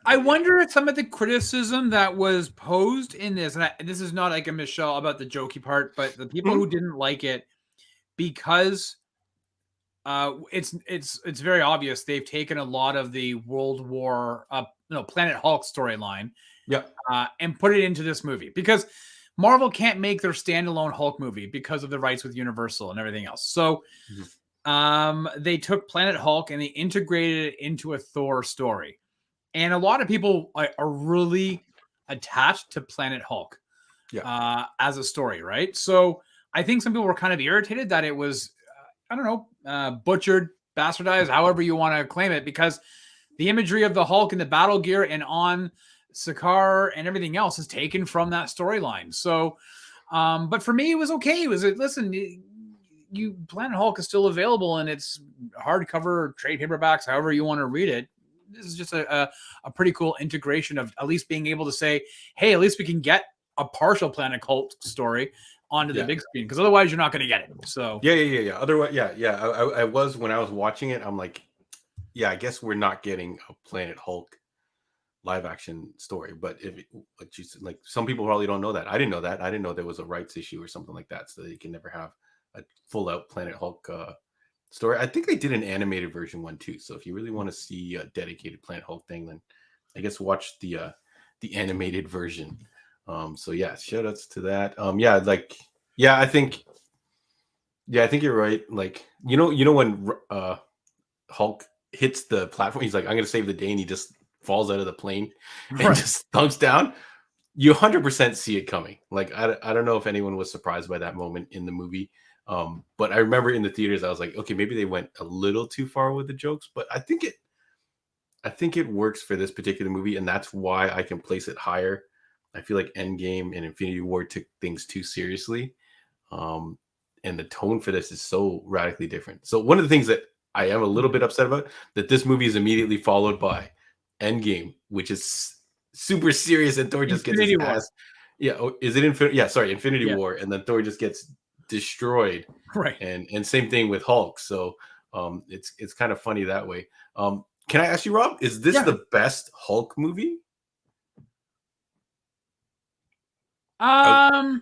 I wonder if some of the criticism that was posed in this, and this is not a Michelle about the jokey part, but the people who didn't like it, because it's very obvious they've taken a lot of the World War Planet Hulk storyline, and put it into this movie, because Marvel can't make their standalone Hulk movie because of the rights with Universal and everything else. So they took Planet Hulk and they integrated it into a Thor story. And a lot of people are really attached to Planet Hulk as a story, right? So I think some people were kind of irritated that it was, butchered, bastardized, however you want to claim it, because the imagery of the Hulk and the battle gear and on Sakaar and everything else is taken from that storyline. So, but for me, it was okay. It was, listen, Planet Hulk is still available, and it's hardcover, trade paperbacks, however you want to read it. This is just a pretty cool integration of at least being able to say, hey, at least we can get a partial Planet Hulk story onto the big screen, because otherwise you're not going to get it. So yeah. Otherwise, I was, when I was watching it, I'm like, yeah, I guess we're not getting a Planet Hulk live action story. But like, some people probably don't know that. I didn't know that. I didn't know there was a rights issue or something like that, so that you can never have a full out Planet Hulk story. I think they did an animated version one too. So if you really want to see a dedicated Planet Hulk thing, then I guess watch the animated version. So yeah, shout outs to that. I think you're right. Like, you know when Hulk hits the platform, he's like, I'm gonna save the day, and he just falls out of the plane and just thumps down. You 100% see it coming. Like, I don't know if anyone was surprised by that moment in the movie. But I remember in the theaters, I was like, okay, maybe they went a little too far with the jokes, but I think it works for this particular movie, and that's why I can place it higher. I feel like Endgame and Infinity War took things too seriously. And the tone for this is so radically different. So one of the things that I am a little bit upset about, that this movie is immediately followed by Endgame, which is super serious, and Thor just gets his ass. Yeah, is it Infinity War, and then Thor just gets destroyed. Right. And same thing with Hulk. So it's kind of funny that way. Can I ask you, Rob, is this the best Hulk movie? You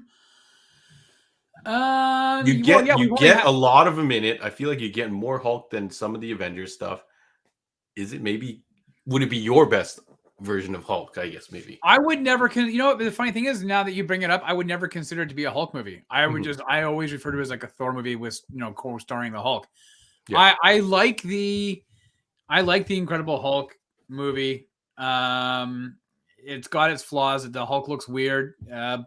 get a lot of them in it. I feel like you get more Hulk than some of the Avengers stuff. Would it be your best version of Hulk? I guess maybe. I would never the funny thing is, now that you bring it up, I would never consider it to be a Hulk movie. I would I always refer to it as like a Thor movie with, co-starring the Hulk. Yeah. I like the Incredible Hulk movie. It's got its flaws. The Hulk looks weird.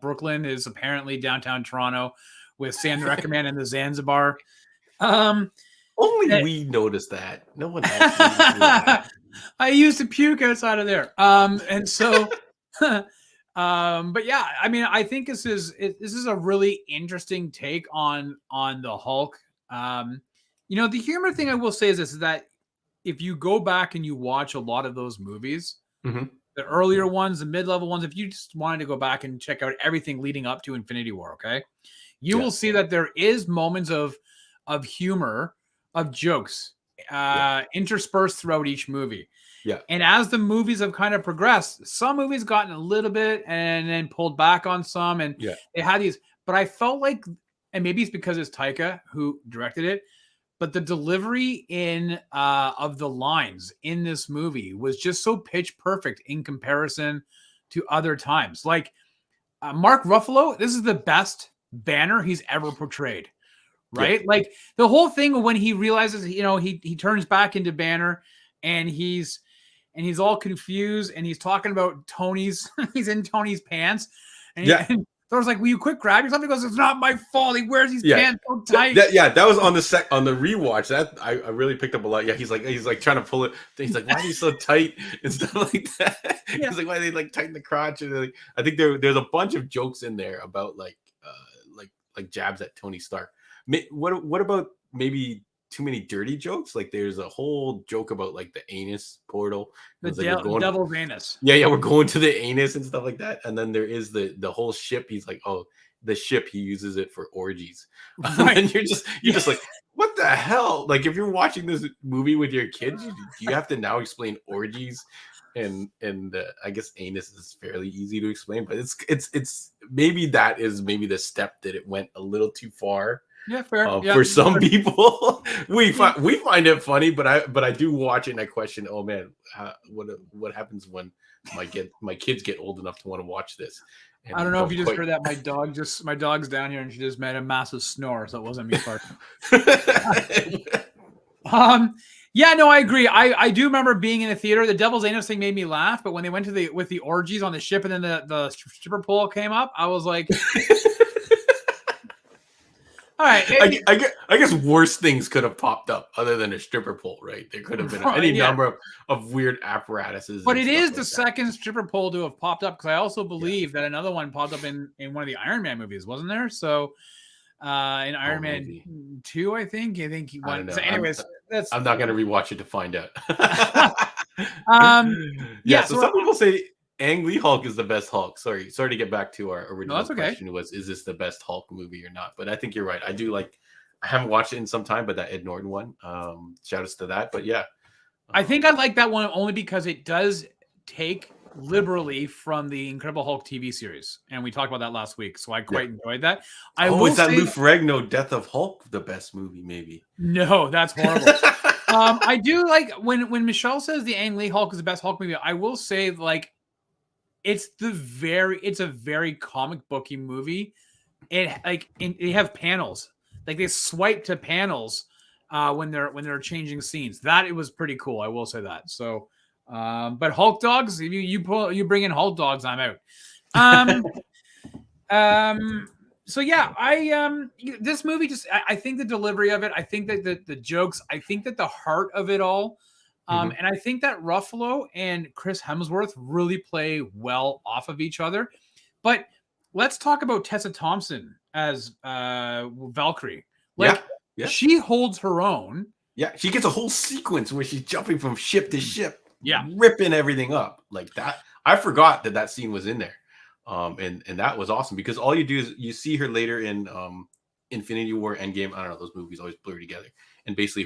Brooklyn is apparently downtown Toronto, with Sam the Recommend and the Zanzibar. Only we noticed that. No one else. That. I used to puke outside of there. And so, but yeah, I mean, I think this is a really interesting take on the Hulk. The humor thing I will say is this: is that if you go back and you watch a lot of those movies, the earlier ones, the mid-level ones, if you just wanted to go back and check out everything leading up to Infinity War, okay, you will see that there is moments of humor, of jokes interspersed throughout each movie. Yeah. And as the movies have kind of progressed, some movies gotten a little bit and then pulled back on some, and they had these. But I felt like, and maybe it's because it's Taika who directed it, but the delivery of the lines in this movie was just so pitch perfect in comparison to other times. Like Mark Ruffalo, this is the best Banner he's ever portrayed, right? Yeah. Like the whole thing when he realizes, he turns back into Banner, and he's all confused, and he's talking about Tony's, he's in Tony's pants, and Thor's like, will you quit grabbing something? He goes, it's not my fault. He wears these pants so tight. That was on the rewatch. That I really picked up a lot. Yeah, he's like trying to pull it. He's like, why are you so tight and stuff like that? Yeah. He's like, why are they like tighten the crotch? And I think there's a bunch of jokes in there about like jabs at Tony Stark. What about maybe too many dirty jokes? Like there's a whole joke about like the anus portal. The devil's anus. Yeah, we're going to the anus and stuff like that. And then there is the whole ship. He's like, oh, the ship, he uses it for orgies. Right. And you're just like, what the hell? Like if you're watching this movie with your kids, you have to now explain orgies. And I guess anus is fairly easy to explain, but it's maybe that is maybe the step that it went a little too far. Yeah, fair. For some people, we find it funny, but I do watch it and I question, oh man, what happens when my kids get old enough to want to watch this? And I don't know if you just heard that. My dog's down here and she just made a massive snore, so it wasn't me farting. Yeah, no, I agree. I do remember being in the theater. The devil's anus thing made me laugh, but when they went with the orgies on the ship and then the stripper pole came up, I was like, all right. I guess worse things could have popped up other than a stripper pole, right? There could have been any number of weird apparatuses. But it is the second stripper pole to have popped up, because I also believe that another one popped up in one of the Iron Man movies, wasn't there? So in Iron Man 2, I think he won. So anyways, I'm not going to rewatch it to find out. So some people say Ang Lee Hulk is the best Hulk. Sorry to get back to our original question was, is this the best Hulk movie or not? But I think you're right. I haven't watched it in some time, but that Ed Norton one, shout outs to that. But yeah. I think I like that one only because it does take liberally from the Incredible Hulk TV series. And we talked about that last week. So I quite enjoyed that. Is that Lou Ferrigno Death of Hulk the best movie, maybe? No, that's horrible. I do like when Michelle says the Ang Lee Hulk is the best Hulk movie, I will say like it's a very comic booky movie. They have panels. Like they swipe to panels when they're changing scenes. That it was pretty cool. I will say that. So but Hulk dogs, if you bring in Hulk dogs, I'm out. So yeah, this movie I think the delivery of it, I think that the jokes, I think that the heart of it all, and I think that Ruffalo and Chris Hemsworth really play well off of each other. But let's talk about Tessa Thompson as Valkyrie. She holds her own. Yeah, she gets a whole sequence where she's jumping from ship to ship. Yeah, ripping everything up like that. I forgot that scene was in there. And that was awesome because all you do is you see her later in Infinity War, Endgame. I don't know, those movies always blur together. And basically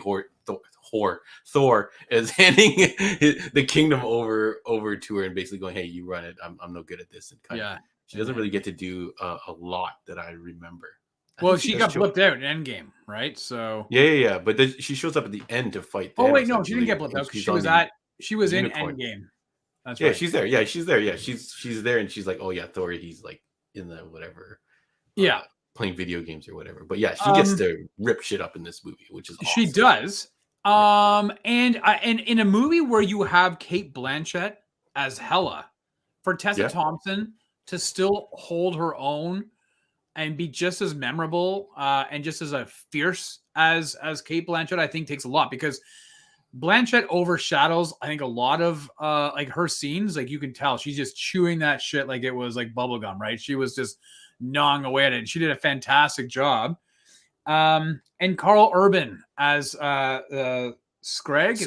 Thor is handing the kingdom over to her and basically going, "Hey, you run it. I'm no good at this." And she doesn't really get to do a lot that I remember. Well, she got blipped out in Endgame, right? So yeah. But she shows up at the end to fight. Oh wait, no, she didn't get blipped out. She was in Endgame. That's right. She's there. Yeah, she's there. Yeah, she's there, and she's like, "Oh yeah, Thor. He's like in the whatever." Playing video games or whatever. But yeah, she gets to rip shit up in this movie, which is awesome. She does. And in a movie where you have Cate Blanchett as Hela, for Tessa Thompson to still hold her own and be just as memorable and just as fierce as Cate Blanchett, I think takes a lot because Blanchett overshadows, I think, a lot of like her scenes. Like you can tell she's just chewing that shit like it was like bubblegum, right? She was just gnawing away at it. And she did a fantastic job. And Carl Urban as Scragg.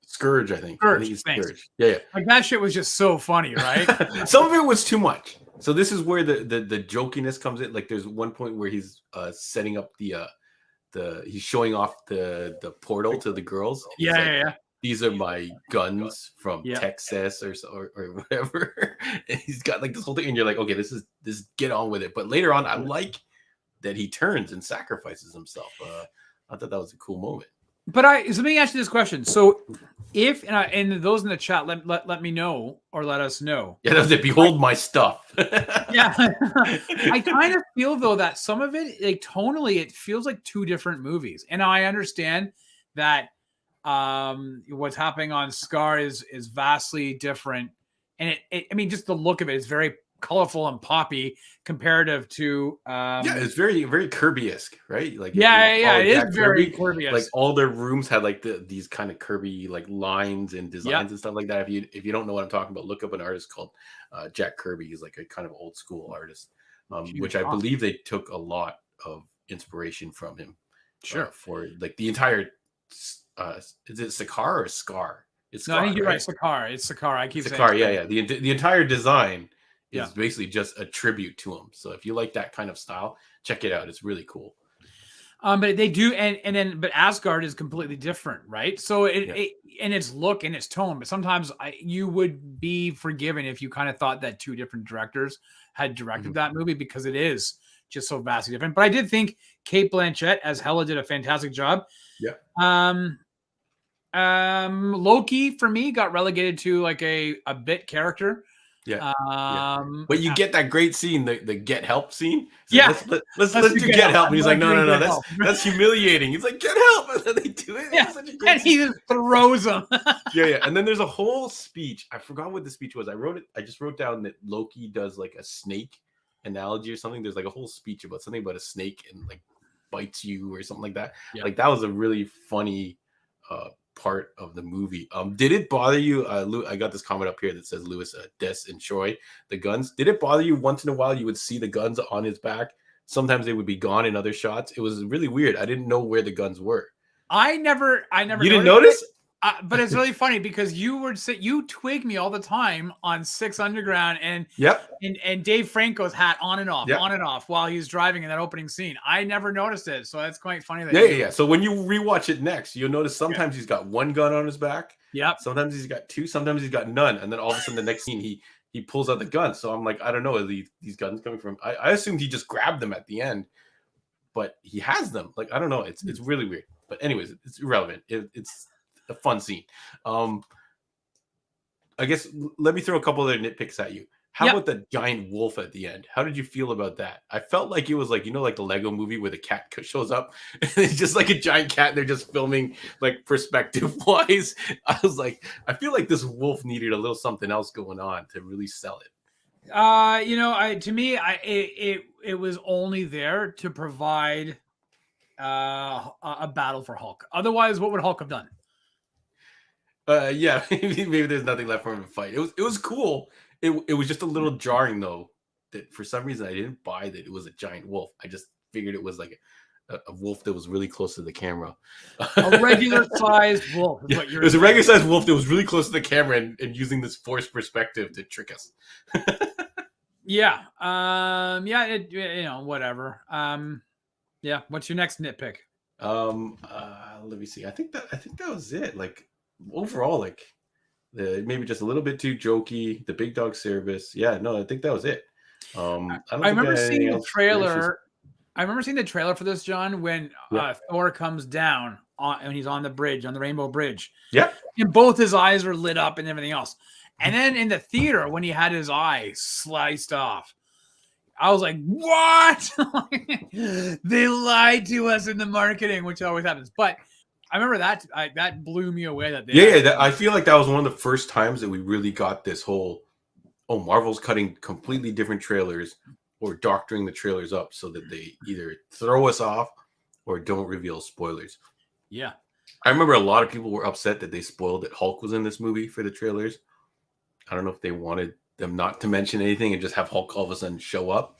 Scourge, I think. Scourge. Yeah. Like that shit was just so funny, right? Some of it was too much. So this is where the jokiness comes in. Like there's one point where he's setting up he's showing off the portal to the girls. Yeah. These are my guns from Texas or whatever. And he's got like this whole thing, and you're like, okay, this is get on with it. But later on, I like that he turns and sacrifices himself. I thought that was a cool moment. But so let me ask you this question. So if and those in the chat let me know or let us know. Yeah, that's it. Behold my stuff. Yeah. I kind of feel though that some of it, like tonally, it feels like two different movies. And I understand that what's happening on Scar is vastly different. And I mean, just the look of it is very colorful and poppy comparative to it's very very Kirby-esque, right? Like it is very Kirby-esque. Like all their rooms had like these kind of Kirby like lines and designs and stuff like that. If you don't know what I'm talking about, look up an artist called Jack Kirby. He's like a kind of old school artist, which I believe they took a lot of inspiration from him. Sure. For like the entire is it Sakaar or Scar? It's Scar, I think you're right. Sakaar. It's Sakaar. I keep Sakaar, saying yeah. The entire design is basically just a tribute to him. So if you like that kind of style, check it out. It's really cool. But they do, but Asgard is completely different, right? So it and its look and its tone. But sometimes you would be forgiven if you kind of thought that two different directors had directed that movie because it is just so vastly different. But I did think Cate Blanchett as Hela did a fantastic job. Yeah. Loki for me got relegated to like a bit character. Yeah. But you get that great scene, the get help scene. So yeah. Let's do get help. And he's like, no, that's humiliating. He's like, get help. And then they do it. Yeah. And he just throws them. Yeah. And then there's a whole speech. I forgot what the speech was. I just wrote down that Loki does like a snake analogy or something. There's like a whole speech about something about a snake and like bites you or something like that. Yeah. Like that was a really funny part of the movie. Did it bother you? I got this comment up here that says Lewis, Des, and Troy, the guns. Did it bother you once in a while you would see the guns on his back? Sometimes they would be gone in other shots. It was really weird. I didn't know where the guns were. I never. You didn't notice? But it's really funny because you twig me all the time on Six Underground and Yep. and Dave Franco's hat on and off, Yep. on and off while he's driving in that opening scene. I never noticed it, so that's quite funny. That Yeah. So when you rewatch it next, you'll notice sometimes he's got one gun on his back. Yep. Sometimes he's got two. Sometimes he's got none. And then all of a sudden, the next scene, he pulls out the gun. So I'm like, I don't know, are these guns coming from? I assumed he just grabbed them at the end, but he has them. Like, I don't know. It's really weird. But anyways, it's irrelevant. It's a fun scene. I guess let me throw a couple other nitpicks at you. How about the giant wolf at the end? How did you feel about that? I felt like it was like, like the Lego movie where the cat shows up and it's just like a giant cat and they're just filming like perspective wise. I was like, I feel like this wolf needed a little something else going on to really sell it. It was only there to provide a battle for Hulk. Otherwise, what would Hulk have done? Maybe there's nothing left for him to fight. It was cool. It was just a little jarring though, that for some reason I didn't buy that it was a giant wolf. I just figured it was like a wolf that was really close to the camera. A regular sized wolf is what it was a regular sized wolf that was really close to the camera and using this forced perspective to trick us. Whatever. What's your next nitpick? Let me see. I think that was it. Like overall, like maybe just a little bit too jokey. The big dog service. Yeah, no, I think that was it. I remember seeing the trailer. I remember seeing the trailer for this, John, when Thor comes down and he's on the bridge, on the Rainbow Bridge. Yeah, and both his eyes are lit up and everything else. And then in the theater, when he had his eye sliced off, I was like, "What? They lied to us in the marketing," which always happens. But I remember that blew me away. I feel like that was one of the first times that we really got this whole, Marvel's cutting completely different trailers or doctoring the trailers up so that they either throw us off or don't reveal spoilers. Yeah. I remember a lot of people were upset that they spoiled that Hulk was in this movie for the trailers. I don't know if they wanted them not to mention anything and just have Hulk all of a sudden show up.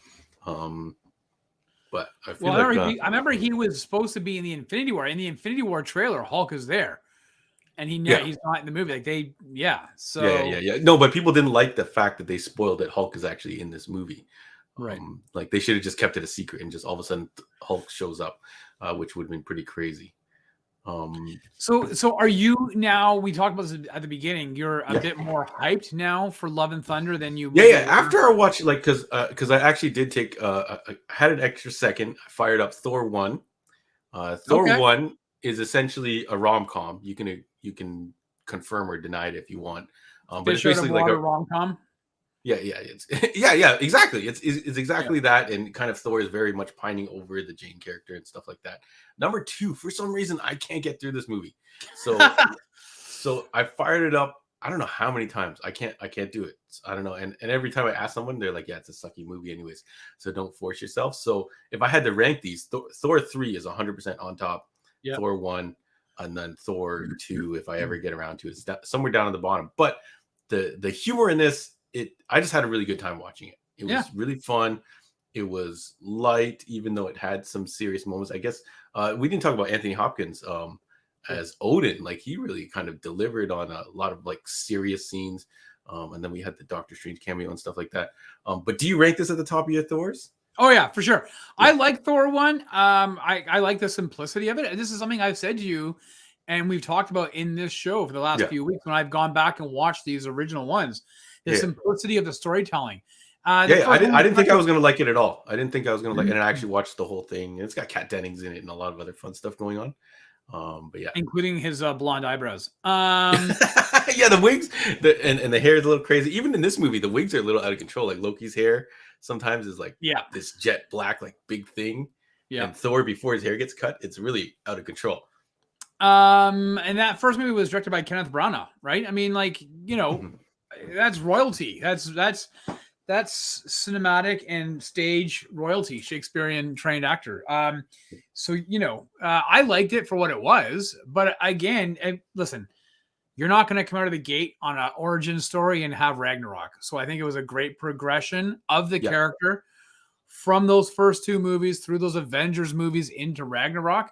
But I feel I remember he was supposed to be in the Infinity War. In the Infinity War trailer, Hulk is there. And he's not in the movie. No, but people didn't like the fact that they spoiled that Hulk is actually in this movie. Right. Like they should have just kept it a secret and just all of a sudden Hulk shows up, which would have been pretty crazy. So are you now? We talked about this at the beginning. You're a bit more hyped now for Love and Thunder than you. Yeah. After I watched, because I actually did take, I had an extra second. I fired up Thor 1. Thor 1 is essentially a rom-com. You can confirm or deny it if you want. But it's basically like a rom-com. Yeah. It's exactly. It's exactly that, and kind of Thor is very much pining over the Jane character and stuff like that. Number 2, for some reason, I can't get through this movie, so I fired it up. I don't know how many times. I can't do it. I don't know. And every time I ask someone, they're like, "Yeah, it's a sucky movie, anyways." So don't force yourself. So if I had to rank these, Thor 3 is 100% on top. Yep. Thor 1, and then Thor 2, if I ever get around to it, is somewhere down at the bottom. But the humor in this. I just had a really good time watching it. It was really fun. It was light, even though it had some serious moments. I guess we didn't talk about Anthony Hopkins as Odin. Like he really kind of delivered on a lot of like serious scenes. And then we had the Doctor Strange cameo and stuff like that. But do you rank this at the top of your Thors? Oh yeah, for sure. Yeah. I like Thor 1. I like the simplicity of it. And this is something I've said to you and we've talked about in this show for the last few weeks when I've gone back and watched these original ones. The simplicity of the storytelling. I didn't think I was going to like it at all. I didn't think I was going to like it. And I actually watched the whole thing. It's got Kat Dennings in it and a lot of other fun stuff going on. But yeah. Including his blonde eyebrows. The wigs and the hair is a little crazy. Even in this movie, the wigs are a little out of control. Like Loki's hair sometimes is like this jet black, like big thing. Yeah. And Thor, before his hair gets cut, it's really out of control. And that first movie was directed by Kenneth Branagh, right? I mean, like, that's royalty. That's cinematic and stage royalty, Shakespearean trained actor. I liked it for what it was, but again, listen, you're not going to come out of the gate on an origin story and have Ragnarok. So I think it was a great progression of the character from those first 2 movies through those Avengers movies into Ragnarok.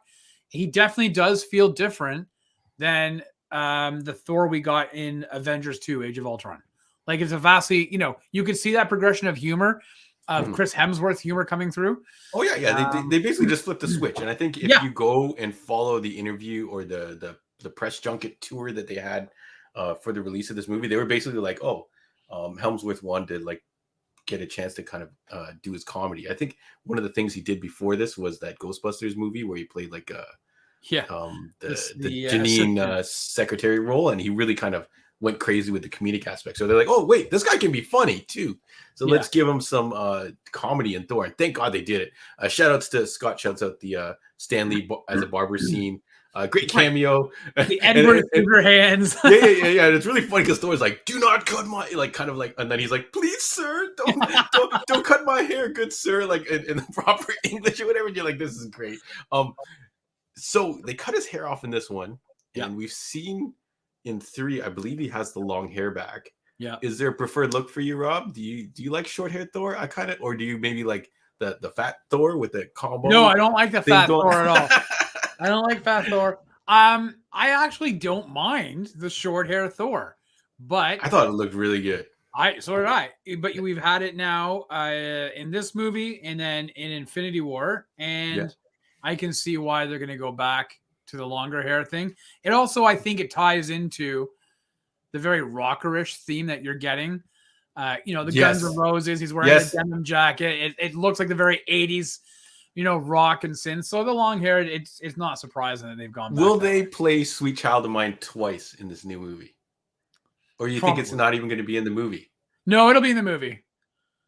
He definitely does feel different than the Thor we got in Avengers 2, Age of Ultron. Like it's a vastly, you could see that progression of humor, of Chris Hemsworth humor coming through. Oh yeah. They basically just flipped the switch. And I think if you go and follow the interview or the press junket tour that they had for the release of this movie, they were basically like, Hemsworth wanted to like get a chance to kind of do his comedy. I think one of the things he did before this was that Ghostbusters movie where he played like the Janine secretary role, and he really kind of went crazy with the comedic aspect. So they're like, oh wait, this guy can be funny too. So let's give him some comedy in Thor. And thank God they did it. Shout outs to Scott. Shouts out the Stanley as a barber scene. Great cameo. The Edward Scissorhands. Yeah. And it's really funny because Thor's like, "Do not cut my," like kind of like, and then he's like, "Please, sir, don't cut my hair, good sir," like in the proper English or whatever. And you're like, "This is great." So they cut his hair off in this one, and we've seen in 3, I believe he has the long hair back. Yeah. Is there a preferred look for you, Rob? Do you like short hair Thor? Or do you maybe like the fat Thor with the combo? No, I don't like the fat Thor at all. I don't like fat Thor. I actually don't mind the short hair Thor, but I thought it looked really good. So did I. But we've had it now in this movie and then in Infinity War, and I can see why they're going to go back to the longer hair thing. It also, I think, it ties into the very rockerish theme that you're getting. The Guns N' Roses. He's wearing a denim jacket. It looks like the very 80s. Rock and synth. So the long hair, it's not surprising that they've gone back. Will they play Sweet Child of Mine twice in this new movie? Or you think it's not even going to be in the movie? No, it'll be in the movie.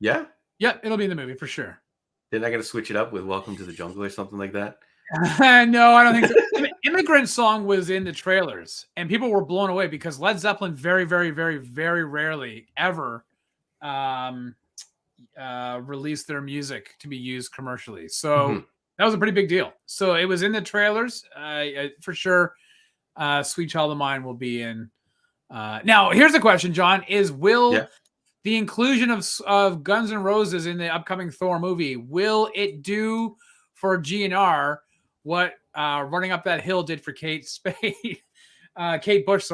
Yeah? Yep, it'll be in the movie for sure. They're not going to switch it up with Welcome to the Jungle or something like that? No, I don't think so. Immigrant Song was in the trailers, and people were blown away because Led Zeppelin very, very, very, very rarely ever release their music to be used commercially. So that was a pretty big deal. So it was in the trailers for sure. Sweet Child of Mine will be in. Now here's the question, John, will the inclusion of Guns N' Roses in the upcoming Thor movie, will it do for GNR what Running Up That Hill did for Kate Bush,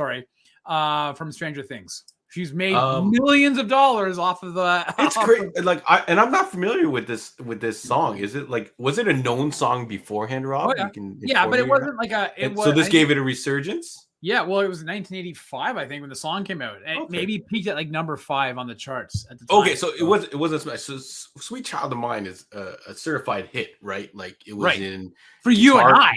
from Stranger Things? She's made millions of dollars off of the. It's great. I'm not familiar with this song. Is it was it a known song beforehand, Rob? Oh, yeah. But it wasn't like so this gave it a resurgence. Yeah, well, it was 1985, I think, when the song came out. And it maybe peaked at number 5 on the charts at the time. Okay, so it wasn't. So "Sweet Child of Mine" is a certified hit, right? Like it was in for you and I.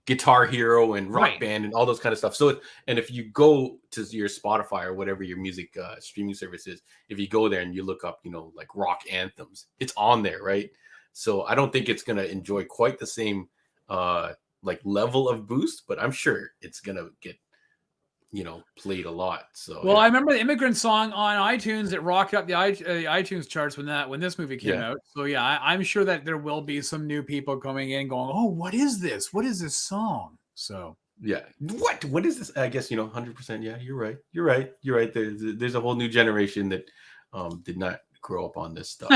Guitar Hero and Rock Band and all those kind of stuff. So, and if you go to your Spotify or whatever your music streaming service is, if you go there and you look up, like rock anthems, it's on there, right? So I don't think it's going to enjoy quite the same level of boost, but I'm sure it's going to get, played a lot. So, well, I remember the Immigrant Song on iTunes. It rocked up the iTunes charts when this movie came out. So yeah, I'm sure that there will be some new people coming in going, "Oh, what is this? What is this song?" So yeah, what is this? I guess 100%. Yeah, you're right. There's a whole new generation that did not grow up on this stuff. So.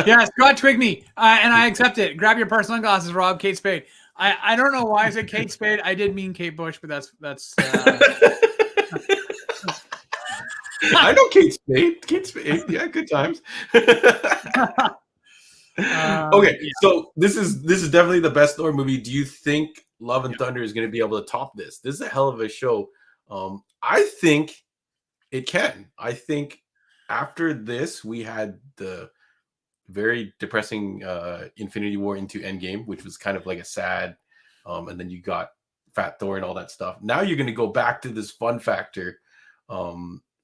Yeah, Scott Twigney, and I accept it. Grab your personal glasses, Rob. Kate Spade. I don't know why I said Kate Spade. I did mean Kate Bush, but that's. I know Kate Spade. Kate Spade. Yeah, good times. Okay, so this is definitely the best Thor movie. Do you think Love and Thunder is going to be able to top this? This is a hell of a show. I think it can. I think after this, we had the very depressing Infinity War into Endgame, which was kind of like a sad, and then you got Fat Thor and all that stuff. Now you're going to go back to this fun factor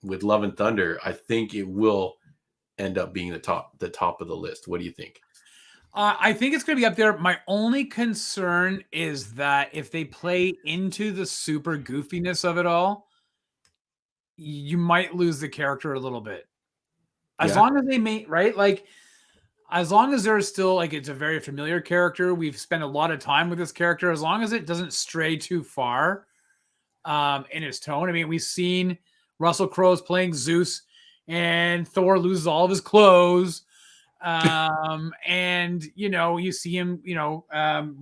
with Love and Thunder. I think it will end up being the top of the list. What do you think? I think it's going to be up there. My only concern is that if they play into the super goofiness of it all, you might lose the character a little bit. As long as they make as long as there's still it's a very familiar character, we've spent a lot of time with this character. As long as it doesn't stray too far in its tone. I mean, we've seen Russell Crowe's playing Zeus, and Thor loses all of his clothes, and you see him,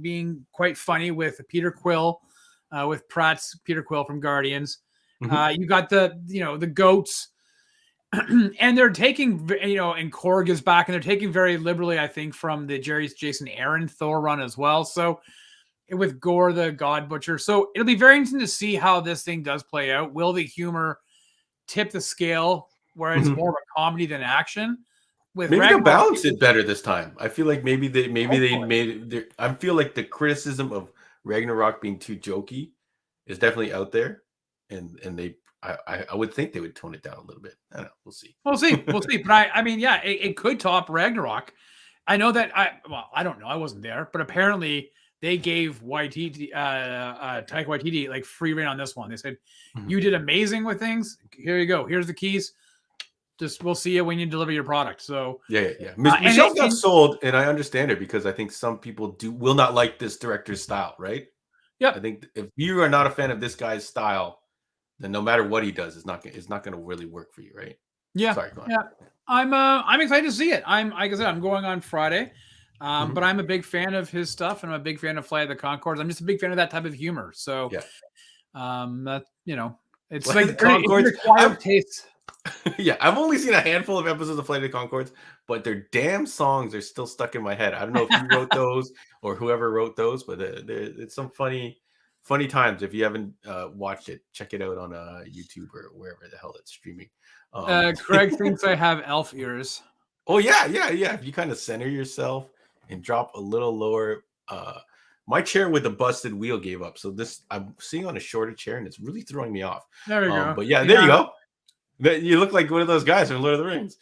being quite funny with Peter Quill with Pratt's Peter Quill from Guardians. Mhm. You got the goats, and they're taking and Korg is back, and they're taking very liberally, I think, from the Jason Aaron Thor run as well. So with Gore the God Butcher, so it'll be very interesting to see how this thing does play out. Will the humor tip the scale where it's Mhm. more of a comedy than action? With Maybe they'll Ragnarok, balance it better this time. I feel like maybe they hopefully. made it. I feel like the criticism of Ragnarok being too jokey is definitely out there, and I would think they would tone it down a little bit. I don't know. We'll see. We'll see. We'll see. But I mean, yeah, it could top Ragnarok. I know that I don't know. I wasn't there, but apparently they gave Taika Waititi like free reign on this one. They said, Mhm. "You did amazing with things. Here you go. Here's the keys. Just we'll see you when you deliver your product." So Yeah. and Michelle's got sold, and I understand her because I think some people will not like this director's style, right? I yep. think if you are not a fan of this guy's style, then no matter what he does, it's not going to really work for you, right? Yeah. Sorry, go on. Yeah. I'm excited to see it. I'm like I said, I'm going on Friday. Mhm. But I'm a big fan of his stuff, and I'm a big fan of Flight of the Conchords. I'm just a big fan of that type of humor. So, Yeah. that it's Flight of like the Conchords, it's acquired taste. Yeah, I've only seen a handful of episodes of Flight of the Conchords, but their damn songs are still stuck in my head. I don't know if you wrote those or whoever wrote those, but it's some funny times. If you haven't watched it, check it out on YouTube or wherever the hell it's streaming. Craig thinks I have elf ears. Oh yeah. If you kind of center yourself and drop a little lower, my chair with the busted wheel gave up. So this I'm seeing on a shorter chair, and it's really throwing me off. There we go. But yeah, there you go. You look like one of those guys from Lord of the Rings.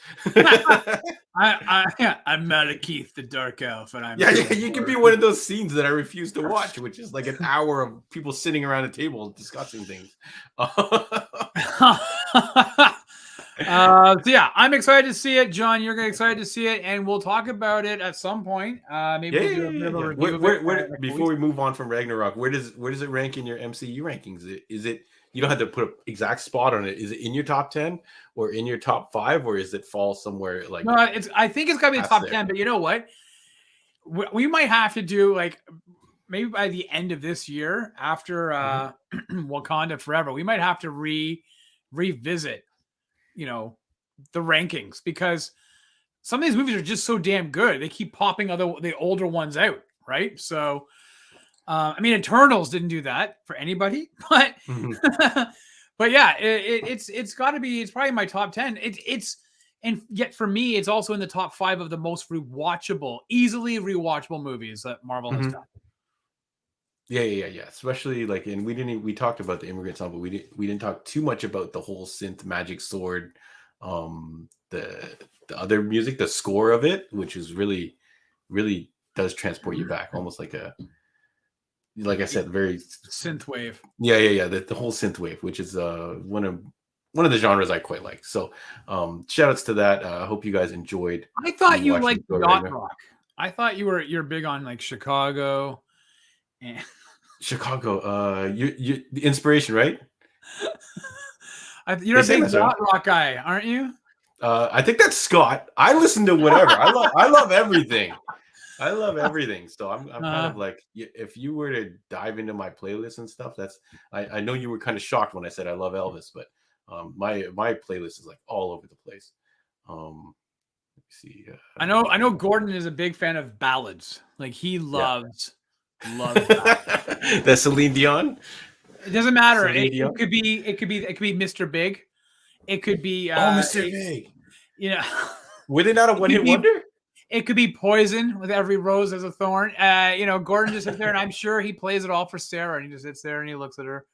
I'm Malekith, the Dark Elf, and I'm You could be one of those scenes that I refuse to watch, which is like an hour of people sitting around a table discussing things. So yeah, I'm excited to see it, John. You're excited to see it, and we'll talk about it at some point. Maybe we'll do a bit of a review of it. Before we move on from Ragnarok, where does it rank in your MCU rankings? Is it you don't have to put an exact spot on it? Is it in your top 10 or in your top 5, or is it fall somewhere like? No, I think it's gotta be top 10. But you know what? We might have to do like maybe by the end of this year, after Wakanda Forever, we might have to revisit the rankings, because some of these movies are just so damn good. They keep popping the older ones out, right? So I mean, Eternals didn't do that for anybody, but but yeah, it's got to be. It's probably my top 10. And yet for me, it's also in the top 5 of the most easily rewatchable movies that Marvel has done. Yeah. Especially like, and we talked about the Immigrant Song, but we didn't talk too much about the whole synth magic sword, the other music, the score of it, which is really does transport you back, almost like I said, very synth wave. Yeah. The whole synth wave, which is one of the genres I quite like. So shout outs to that. I hope you guys enjoyed. I thought you liked yacht rock. I thought you're big on like Chicago. And Chicago, you the Inspiration, right? You're a big yacht rock guy, aren't you? I think that's Scott. I listen to whatever. I love everything. I love everything. So I'm kind of like, if you were to dive into my playlist and stuff, I know you were kind of shocked when I said I love Elvis, but my playlist is like all over the place. Let me see. I know Gordon is a big fan of ballads. Like he loves ballads. That's Celine Dion. It doesn't matter. It could be Mr. Big. It could be Mr. Big. Were they not a one-hit wonder? It could be Poison, with Every Rose as a Thorn. Gordon just sits there, and I'm sure he plays it all for Sarah, and he just sits there and he looks at her.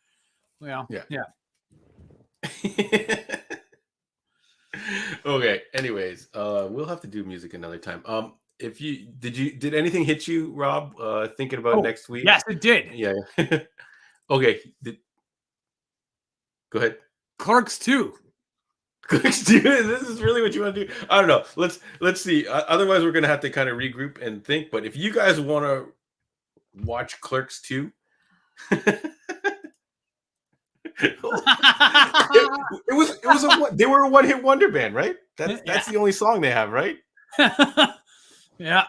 Yeah. Okay. Anyways, we'll have to do music another time. If you did anything hit you, Rob? Thinking about next week? Yes, it did. Yeah. Okay. Go ahead. Clerks 2. Clerks 2. This is really what you want to do? I don't know. Let's see. Otherwise, we're gonna have to kind of regroup and think. But if you guys want to watch Clerks 2, they were a one-hit wonder band, right? That's the only song they have, right? Yeah.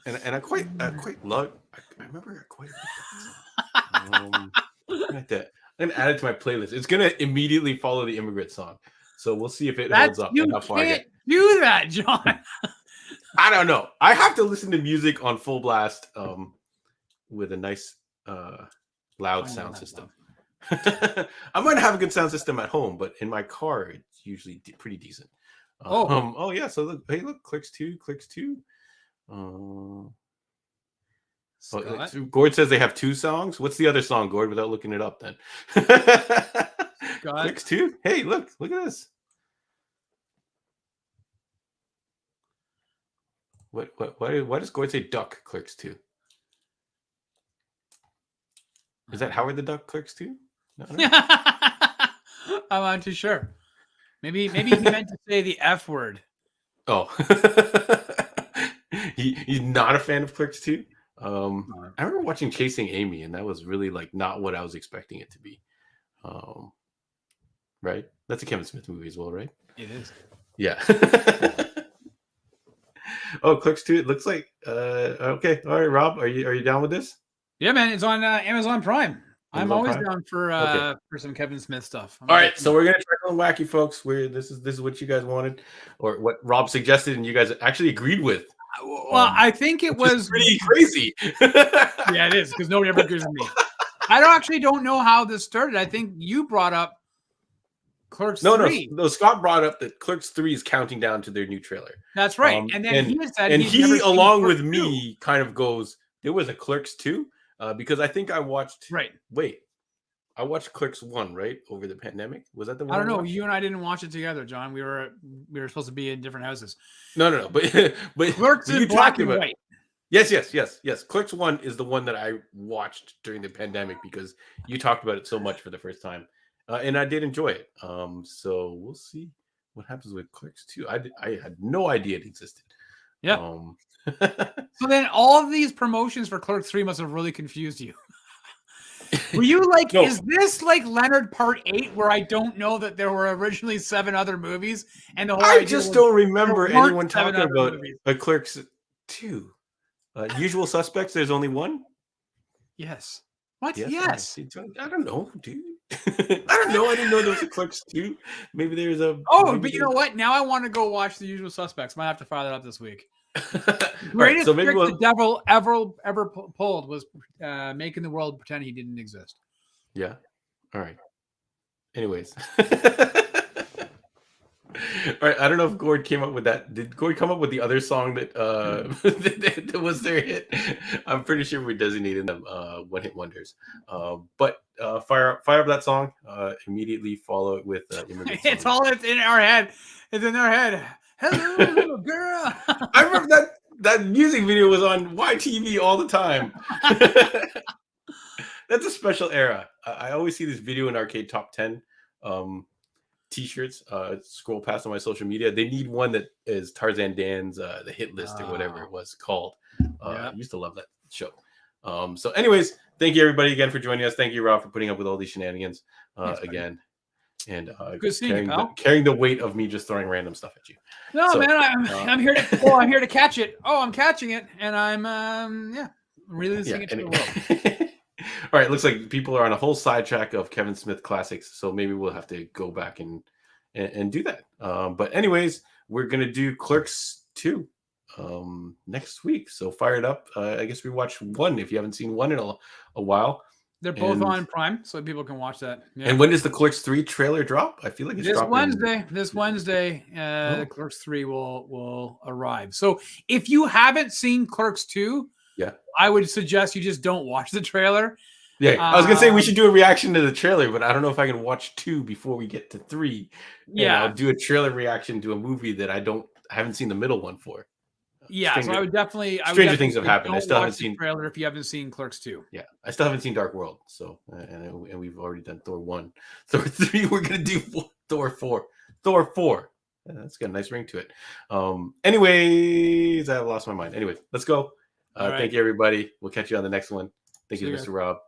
And I quite love. I remember I quite. I'm gonna add it to my playlist. It's gonna immediately follow the Immigrant Song, so we'll see if it holds up. You and how far I can't get. do that, John. I don't know. I have to listen to music on full blast, with a nice, loud sound system. I might have a good sound system at home, but in my car, it's usually pretty decent. Oh yeah. So look, hey, look, Clerks 2. Gord says they have 2 songs. What's the other song, Gord? Without looking it up, then. Clerks 2. Hey, look at this. Why does Gord say Duck Clerks 2? Is that Howard the Duck Clerks 2? No. I'm not too sure. Maybe he meant to say the F word. Oh. He's not a fan of Clerks 2. I remember watching Chasing Amy, and that was really like not what I was expecting it to be. Right? That's a Kevin Smith movie as well, right? It is. Yeah. Oh, Clerks 2. It looks like okay. All right, Rob, are you down with this? Yeah, man. It's on Amazon Prime. I'm always down for some Kevin Smith stuff. All right, so we're gonna try something wacky, folks. This is what you guys wanted, or what Rob suggested, and you guys actually agreed with. Well, I think it was pretty crazy. Yeah, it is, because nobody ever agrees with me. I don't know how this started. I think you brought up Clerks 3. No. Scott brought up that Clerks 3 is counting down to their new trailer. That's right. And then he said, and he along with me, kind of goes, there was a Clerks 2, because I think I watched. Right. Wait, I watched Clerks 1, right, over the pandemic. Was that the one? I don't know. You and I didn't watch it together, John. We were supposed to be in different houses. No. But Clerks in black and white. Yes. Clerks 1 is the one that I watched during the pandemic because you talked about it so much for the first time, and I did enjoy it. So we'll see what happens with Clerks 2. I had no idea it existed. Yeah. So then all of these promotions for Clerks 3 must have really confused you. Were you like, no. Is this like Leonard Part 8, where I don't know that there were originally 7 other movies? And the whole I just don't remember anyone talking about a Clerks 2. Usual Suspects, there's only one? Yes. What? Yes. I don't know, dude. I don't know. I didn't know there was a Clerks 2. Maybe there's a... Oh, but you know what? Now I want to go watch The Usual Suspects. Might have to fire that up this week. Greatest trick the devil ever pulled was making the world pretend he didn't exist. Yeah. All right. Anyways. All right. I don't know if Gord came up with that. Did Gord come up with the other song that that was their hit? I'm pretty sure we designated them one-hit wonders. But fire up that song. Immediately follow it with it's all it's in our head. It's in our head. Hello, little girl. I remember that music video was on YTV all the time. That's a special era. I always see this video in Arcade Top 10 t-shirts. Scroll past on my social media. They need one that is Tarzan Dan's the hit list or whatever it was called. I used to love that show. So anyways, thank you everybody again for joining us. Thank you, Rob, for putting up with all these shenanigans again. And good seeing you, carrying the weight of me just throwing random stuff at you. No, so, man, I'm here to I'm here to catch it. Oh, I'm catching it, and I'm releasing it to the world. All right, looks like people are on a whole sidetrack of Kevin Smith classics, so maybe we'll have to go back and do that. But anyways, we're gonna do Clerks 2 next week. So fire it up. I guess we watch 1 if you haven't seen 1 in a while. They're both on Prime, so people can watch that. Yeah. And when does the Clerks 3 trailer drop? I feel like it's dropping Wednesday. This Wednesday, Clerks 3 will arrive. So if you haven't seen Clerks 2, I would suggest you just don't watch the trailer. Yeah, I was gonna say we should do a reaction to the trailer, but I don't know if I can watch 2 before we get to 3. Yeah, I'll do a trailer reaction to a movie that I haven't seen the middle one for. Yeah, so I would definitely. Stranger things have happened. I still haven't seen the trailer if you haven't seen Clerks 2. Yeah, I still haven't seen Dark World. So, and we've already done Thor 1. Thor 3, we're gonna do Thor 4. Thor 4. That's got a nice ring to it. Anyways, I've lost my mind. Anyways, let's go. Thank you, everybody. We'll catch you on the next one. Thank you, Mr. Rob.